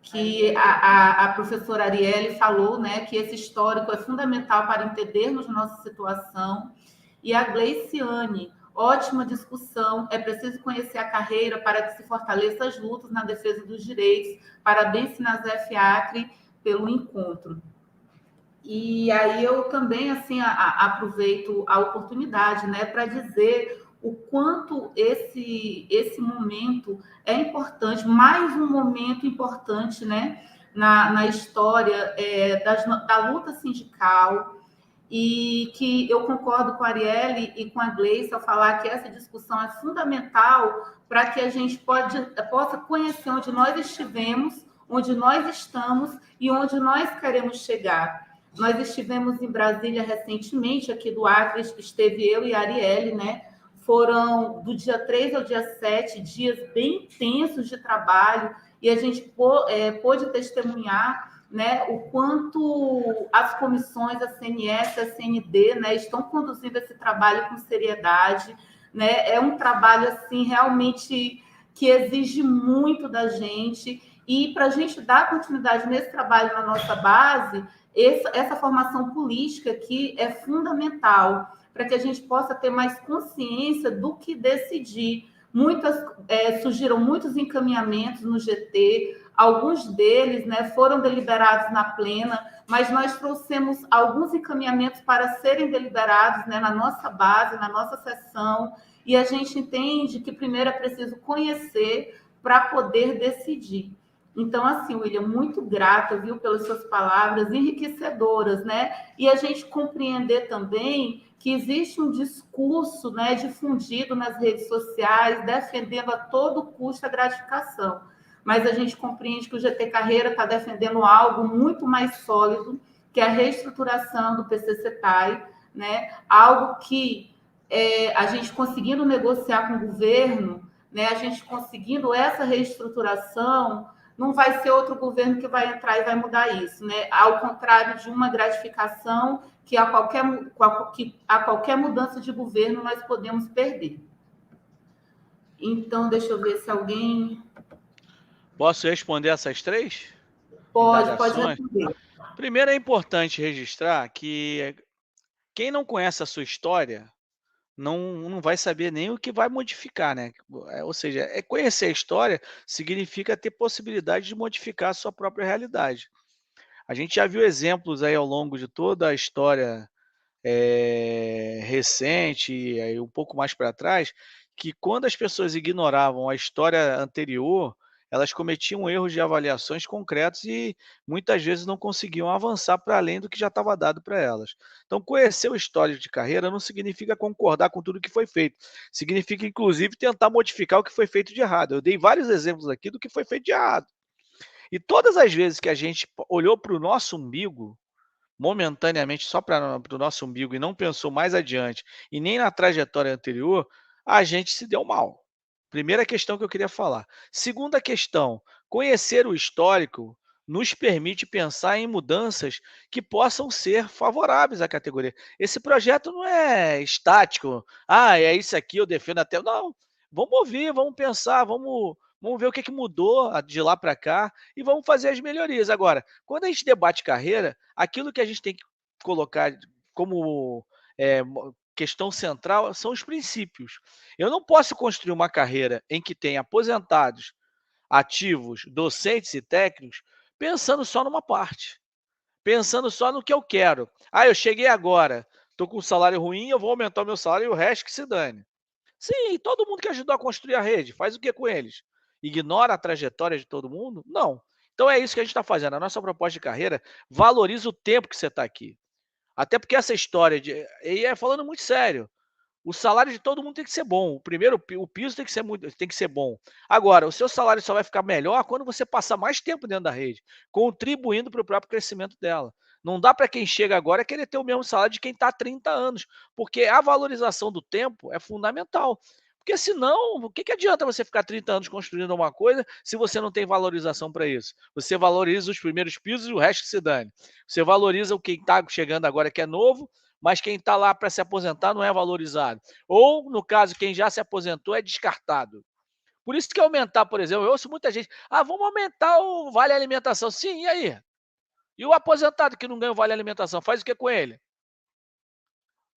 Que a professora Arielle falou, né, que esse histórico é fundamental para entendermos nossa situação. E a Gleiciane, Ótima discussão. É preciso conhecer a carreira para que se fortaleça as lutas na defesa dos direitos. Parabéns, Sinasef Acre, pelo encontro. E aí eu também assim aproveito a oportunidade, né, para dizer o quanto esse momento é importante, mais um momento importante, né, na história da luta sindical, e que eu concordo com a Arielle e com a Gleice ao falar que essa discussão é fundamental para que a gente possa conhecer onde nós estivemos, onde nós estamos e onde nós queremos chegar. Nós estivemos em Brasília recentemente, aqui do Acre, esteve eu e a Arielle, né? Foram do dia 3 ao dia 7, dias bem intensos de trabalho, e a gente pôde testemunhar, né, o quanto as comissões, a CNS, a CND, né, estão conduzindo esse trabalho com seriedade, né? É um trabalho assim realmente que exige muito da gente, e para a gente dar continuidade nesse trabalho na nossa base, essa formação política aqui é fundamental para que a gente possa ter mais consciência do que decidir. Surgiram muitos encaminhamentos no GT, alguns deles, né, foram deliberados na plena, mas nós trouxemos alguns encaminhamentos para serem deliberados, né, na nossa base, na nossa sessão, e a gente entende que primeiro é preciso conhecer para poder decidir. Então, assim, William, muito grata, viu, pelas suas palavras enriquecedoras, né? E a gente compreender também que existe um discurso, né, difundido nas redes sociais, defendendo a todo custo a gratificação. Mas a gente compreende que o GT Carreira está defendendo algo muito mais sólido, que é a reestruturação do PCCETAI, né? Algo que a gente conseguindo negociar com o governo, né, a gente conseguindo essa reestruturação, não vai ser outro governo que vai entrar e vai mudar isso, né? Ao contrário de uma gratificação que a qualquer mudança de governo nós podemos perder. Então, deixa eu ver se alguém... Posso responder essas três? Pode responder. Primeiro, é importante registrar que quem não conhece a sua história não vai saber nem o que vai modificar, né? Ou seja, conhecer a história significa ter possibilidade de modificar a sua própria realidade. A gente já viu exemplos aí ao longo de toda a história recente, e um pouco mais para trás, que quando as pessoas ignoravam a história anterior, elas cometiam erros de avaliações concretos e muitas vezes não conseguiam avançar para além do que já estava dado para elas. Então, conhecer o histórico de carreira não significa concordar com tudo que foi feito, significa, inclusive, tentar modificar o que foi feito de errado. Eu dei vários exemplos aqui do que foi feito de errado. E todas as vezes que a gente olhou para o nosso umbigo, momentaneamente só para o nosso umbigo e não pensou mais adiante e nem na trajetória anterior, a gente se deu mal. Primeira questão que eu queria falar. Segunda questão, conhecer o histórico nos permite pensar em mudanças que possam ser favoráveis à categoria. Esse projeto não é estático. É isso aqui, eu defendo até... Não, vamos ouvir, vamos pensar, vamos ver o que mudou de lá para cá e vamos fazer as melhorias. Agora, quando a gente debate carreira, aquilo que a gente tem que colocar como questão central são os princípios. Eu não posso construir uma carreira em que tem aposentados, ativos, docentes e técnicos pensando só numa parte, pensando só no que eu quero. Eu cheguei agora, estou com um salário ruim, eu vou aumentar o meu salário e o resto que se dane. Sim, todo mundo que ajudou a construir a rede, faz o que com eles? Ignora a trajetória de todo mundo? Não. Então é isso que a gente está fazendo. A nossa proposta de carreira valoriza o tempo que você está aqui. Até porque essa história de... E falando muito sério, o salário de todo mundo tem que ser bom. O piso tem que ser bom. Agora, o seu salário só vai ficar melhor quando você passar mais tempo dentro da rede, contribuindo para o próprio crescimento dela. Não dá para quem chega agora querer ter o mesmo salário de quem está há 30 anos, porque a valorização do tempo é fundamental. Porque senão, o que adianta você ficar 30 anos construindo uma coisa se você não tem valorização para isso? Você valoriza os primeiros pisos e o resto que se dane. Você valoriza o que está chegando agora que é novo, mas quem está lá para se aposentar não é valorizado. Ou, no caso, quem já se aposentou é descartado. Por isso que aumentar, por exemplo, eu ouço muita gente, vamos aumentar o vale alimentação. Sim, e aí? E o aposentado que não ganha o vale alimentação, faz o que com ele?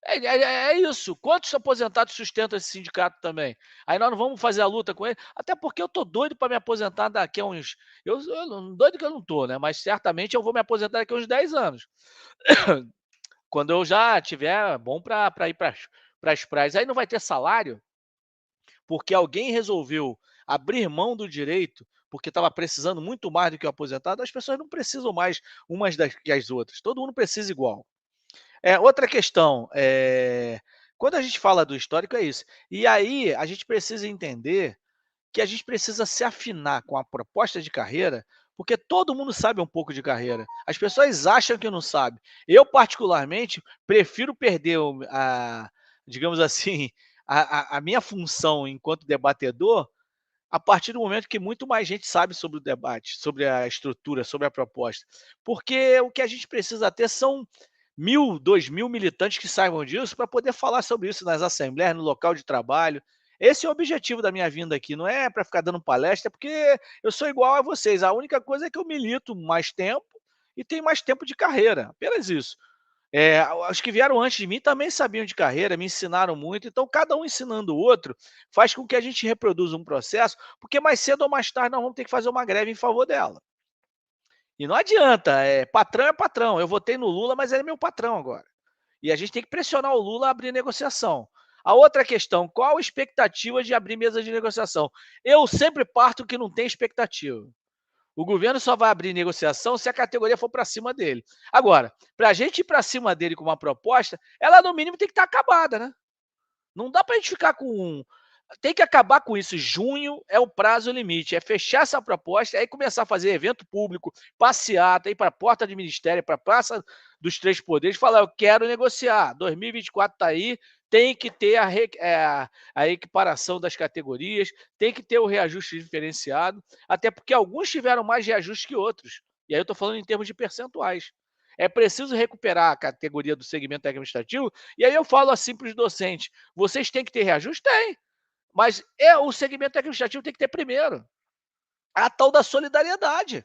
É isso. Quantos aposentados sustentam esse sindicato também? Aí nós não vamos fazer a luta com ele, até porque eu tô doido para me aposentar daqui a uns. Doido que eu não tô, né? Mas certamente eu vou me aposentar daqui a uns 10 anos. Quando eu já tiver bom para ir para as praias. Aí não vai ter salário, porque alguém resolveu abrir mão do direito, porque estava precisando muito mais do que o aposentado. As pessoas não precisam mais umas das que as outras. Todo mundo precisa igual. Outra questão, quando a gente fala do histórico, é isso. E aí a gente precisa entender que a gente precisa se afinar com a proposta de carreira, porque todo mundo sabe um pouco de carreira. As pessoas acham que não sabe. Eu, particularmente, prefiro perder digamos assim, a minha função enquanto debatedor, a partir do momento que muito mais gente sabe sobre o debate, sobre a estrutura, sobre a proposta. Porque o que a gente precisa ter são 1.000, 2.000 militantes que saibam disso para poder falar sobre isso nas assembleias, no local de trabalho. Esse é o objetivo da minha vinda aqui, não é para ficar dando palestra, porque eu sou igual a vocês. A única coisa é que eu milito mais tempo e tenho mais tempo de carreira, apenas isso. Os que vieram antes de mim também sabiam de carreira, me ensinaram muito, então cada um ensinando o outro faz com que a gente reproduza um processo, porque mais cedo ou mais tarde nós vamos ter que fazer uma greve em favor dela. E não adianta, patrão é patrão. Eu votei no Lula, mas ele é meu patrão agora. E a gente tem que pressionar o Lula a abrir negociação. A outra questão, qual a expectativa de abrir mesa de negociação? Eu sempre parto que não tem expectativa. O governo só vai abrir negociação se a categoria for para cima dele. Agora, para a gente ir para cima dele com uma proposta, ela no mínimo tem que estar acabada, né? Não dá para a gente ficar com. Tem que acabar com isso. Junho é o prazo limite. É fechar essa proposta, aí começar a fazer evento público, passeata, ir para a porta do ministério, para a Praça dos Três Poderes, falar: eu quero negociar. 2024 está aí, tem que ter a equiparação das categorias, tem que ter o reajuste diferenciado, até porque alguns tiveram mais reajuste que outros. E aí eu estou falando em termos de percentuais. É preciso recuperar a categoria do segmento administrativo, e aí eu falo assim para os docentes: vocês têm que ter reajuste? Tem. Mas o segmento administrativo tem que ter primeiro. A tal da solidariedade.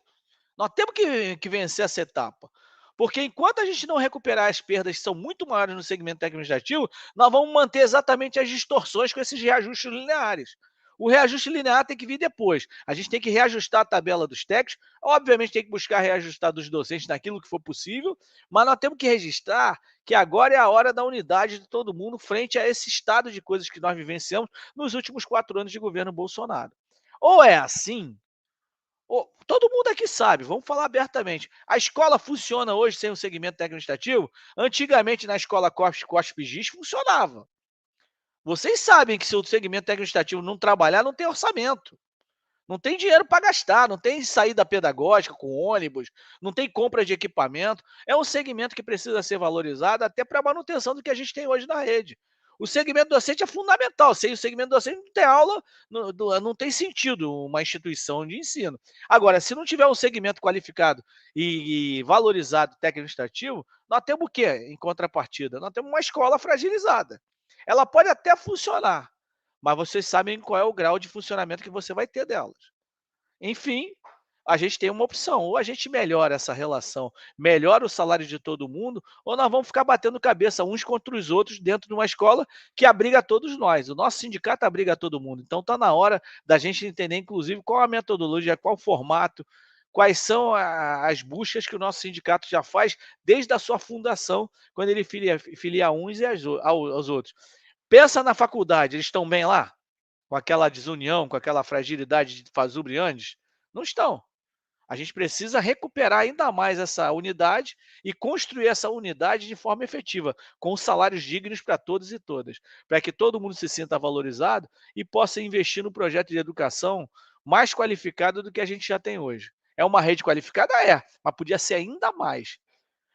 Nós temos que vencer essa etapa. Porque enquanto a gente não recuperar as perdas que são muito maiores no segmento administrativo, nós vamos manter exatamente as distorções com esses reajustes lineares. O reajuste linear tem que vir depois. A gente tem que reajustar a tabela dos técnicos, obviamente tem que buscar reajustar dos docentes naquilo que for possível, mas nós temos que registrar que agora é a hora da unidade de todo mundo frente a esse estado de coisas que nós vivenciamos nos últimos 4 anos de governo Bolsonaro. Ou é assim, todo mundo aqui sabe, vamos falar abertamente. A escola funciona hoje sem o segmento técnico-administrativo? Antigamente, na escola COSP-GIS, funcionava. Vocês sabem que se o segmento técnico-administrativo não trabalhar, não tem orçamento. Não tem dinheiro para gastar, não tem saída pedagógica com ônibus, não tem compra de equipamento. É um segmento que precisa ser valorizado até para a manutenção do que a gente tem hoje na rede. O segmento docente é fundamental. Sem o segmento docente não tem aula, não tem sentido uma instituição de ensino. Agora, se não tiver um segmento qualificado e valorizado técnico-administrativo, nós temos o quê em contrapartida? Nós temos uma escola fragilizada. Ela pode até funcionar, mas vocês sabem qual é o grau de funcionamento que você vai ter delas. Enfim, a gente tem uma opção: ou a gente melhora essa relação, melhora o salário de todo mundo, ou nós vamos ficar batendo cabeça uns contra os outros dentro de uma escola que abriga todos nós. O nosso sindicato abriga todo mundo. Então está na hora da gente entender, inclusive, qual a metodologia, qual o formato, quais são as buscas que o nosso sindicato já faz desde a sua fundação, quando ele filia uns e aos outros. Pensa na faculdade, eles estão bem lá? Com aquela desunião, com aquela fragilidade de Fazul-Briandes? Não estão. A gente precisa recuperar ainda mais essa unidade e construir essa unidade de forma efetiva, com salários dignos para todos e todas, para que todo mundo se sinta valorizado e possa investir no projeto de educação mais qualificado do que a gente já tem hoje. É uma rede qualificada? Mas podia ser ainda mais.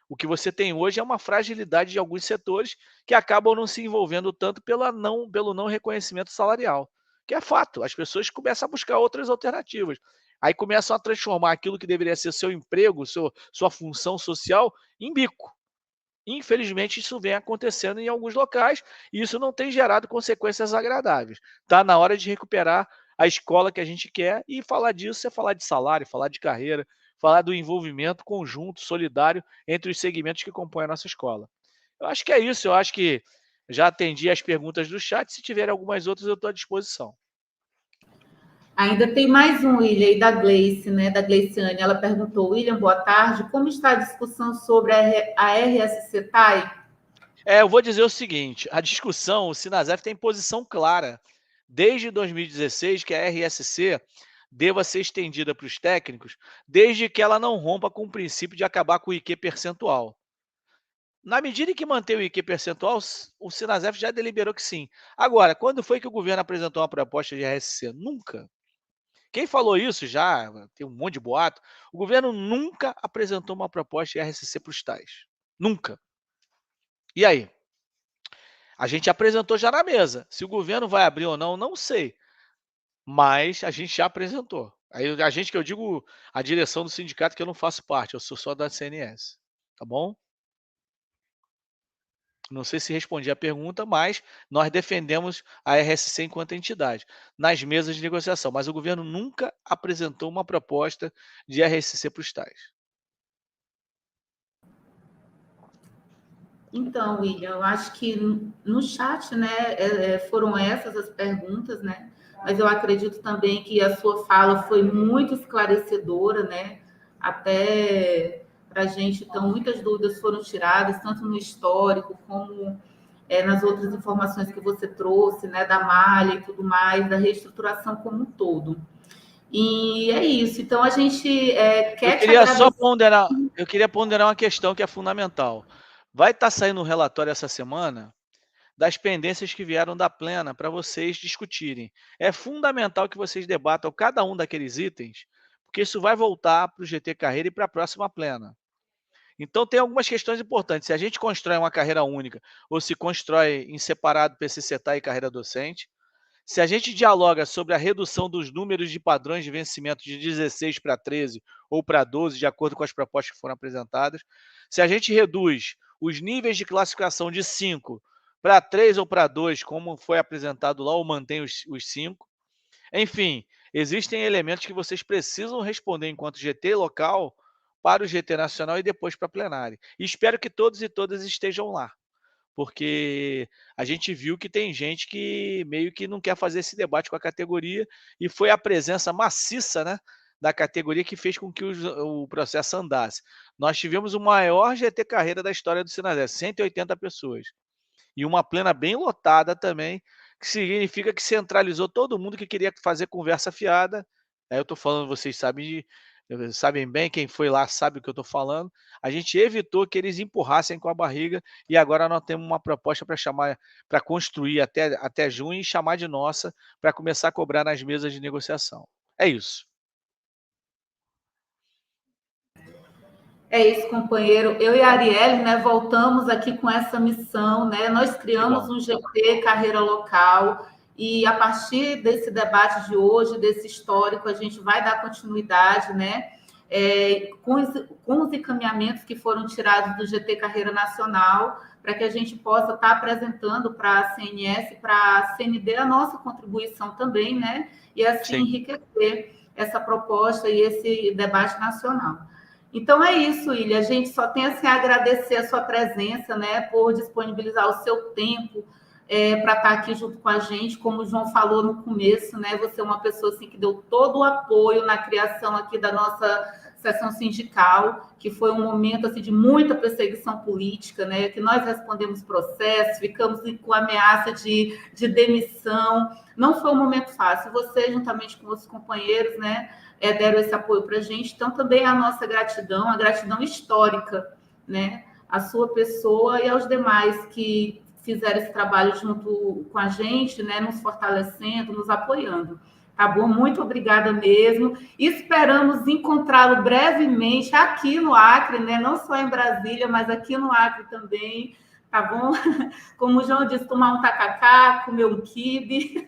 O que você tem hoje é uma fragilidade de alguns setores que acabam não se envolvendo tanto pelo não reconhecimento salarial, que é fato. As pessoas começam a buscar outras alternativas. Aí começam a transformar aquilo que deveria ser seu emprego, sua função social, em bico. Infelizmente, isso vem acontecendo em alguns locais e isso não tem gerado consequências agradáveis. Está na hora de recuperar a escola que a gente quer, e falar disso é falar de salário, falar de carreira, falar do envolvimento conjunto, solidário entre os segmentos que compõem a nossa escola. Eu acho que é isso, eu acho que já atendi as perguntas do chat, se tiver algumas outras eu estou à disposição. Ainda tem mais um, William, aí da Gleice, né? Da Gleiciane. Ela perguntou, William, boa tarde. Como está a discussão sobre a RSC TAI? Eu vou dizer o seguinte: a discussão, o Sinasef tem posição clara, desde 2016, que a RSC deva ser estendida para os técnicos, desde que ela não rompa com o princípio de acabar com o IQ percentual. Na medida em que mantém o IQ percentual, o Sinasef já deliberou que sim. Agora, quando foi que o governo apresentou uma proposta de RSC? Nunca. Quem falou isso já, tem um monte de boato, o governo nunca apresentou uma proposta de RSC para os tais. Nunca. E aí? A gente apresentou já na mesa. Se o governo vai abrir ou não, não sei. Mas a gente já apresentou. Aí a gente que eu digo a direção do sindicato que eu não faço parte, eu sou só da CNS. Tá bom? Não sei se respondi a pergunta, mas nós defendemos a RSC enquanto entidade nas mesas de negociação. Mas o governo nunca apresentou uma proposta de RSC para os tais. Então, William, eu acho que no chat, né, foram essas as perguntas, né? Mas eu acredito também que a sua fala foi muito esclarecedora, né? Até para a gente, então, muitas dúvidas foram tiradas, tanto no histórico como nas outras informações que você trouxe, né, da malha e tudo mais, da reestruturação como um todo. E é isso. Então, a gente quer te agradecer. Eu queria ponderar uma questão que é fundamental. Vai estar saindo um relatório essa semana das pendências que vieram da plena para vocês discutirem. É fundamental que vocês debatam cada um daqueles itens, porque isso vai voltar para o GT Carreira e para a próxima plena. Então, tem algumas questões importantes. Se a gente constrói uma carreira única ou se constrói em separado PCCETA e carreira docente, se a gente dialoga sobre a redução dos números de padrões de vencimento de 16 para 13 ou para 12, de acordo com as propostas que foram apresentadas, se a gente reduz os níveis de classificação de 5 para 3 ou para 2, como foi apresentado lá, ou mantém os 5. Enfim, existem elementos que vocês precisam responder enquanto GT local para o GT nacional e depois para a plenária. E espero que todos e todas estejam lá, porque a gente viu que tem gente que meio que não quer fazer esse debate com a categoria e foi a presença maciça, né, da categoria que fez com que o processo andasse. Nós tivemos o maior GT Carreira da história do Sinasef, 180 pessoas. E uma plena bem lotada também, que significa que centralizou todo mundo que queria fazer conversa fiada. Aí eu estou falando, vocês sabem bem, quem foi lá sabe o que eu estou falando. A gente evitou que eles empurrassem com a barriga e agora nós temos uma proposta para construir até junho e chamar de nossa para começar a cobrar nas mesas de negociação. É isso. É isso, companheiro. Eu e a Arielle, né, voltamos aqui com essa missão, né? Nós criamos um GT Carreira Local e a partir desse debate de hoje, desse histórico, a gente vai dar continuidade, né? Com os encaminhamentos que foram tirados do GT Carreira Nacional, para que a gente possa estar apresentando para a CNS, para a CND, a nossa contribuição também, né? E assim enriquecer essa proposta e esse debate nacional. Então é isso, Ilha. A gente só tem assim, a agradecer a sua presença, né, por disponibilizar o seu tempo para estar aqui junto com a gente. Como o João falou no começo, né, você é uma pessoa assim, que deu todo o apoio na criação aqui da nossa sessão sindical, que foi um momento assim, de muita perseguição política, né, que nós respondemos processos, ficamos com ameaça de demissão. Não foi um momento fácil. Você, juntamente com os companheiros, né, deram esse apoio para a gente. Então, também a nossa gratidão, a gratidão histórica, né? A sua pessoa e aos demais que fizeram esse trabalho junto com a gente, né? Nos fortalecendo, nos apoiando. Tá bom? Muito obrigada mesmo. Esperamos encontrá-lo brevemente aqui no Acre, né? Não só em Brasília, mas aqui no Acre também. Tá bom? Como o João disse, tomar um tacacá, comer um quibe.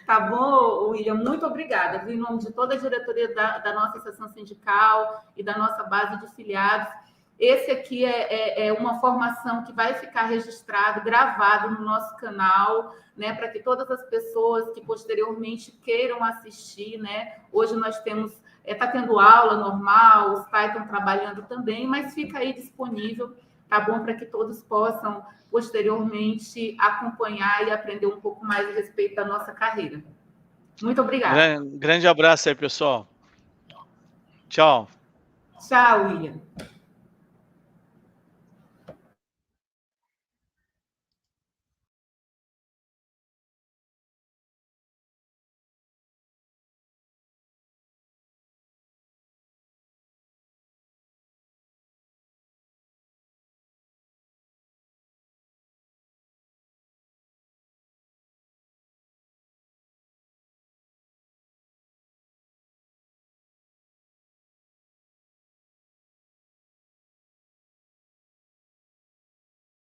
Tá bom, William? Muito obrigada. Em nome de toda a diretoria da nossa seção sindical e da nossa base de filiados. Esse aqui é uma formação que vai ficar registrado, gravado no nosso canal, né, para que todas as pessoas que posteriormente queiram assistir, né? Hoje nós temos, está tendo aula normal, os pais estão trabalhando também, mas fica aí disponível tá bom? Para que todos possam, posteriormente, acompanhar e aprender um pouco mais a respeito da nossa carreira. Muito obrigada. Grande abraço aí, pessoal. Tchau. Tchau, William.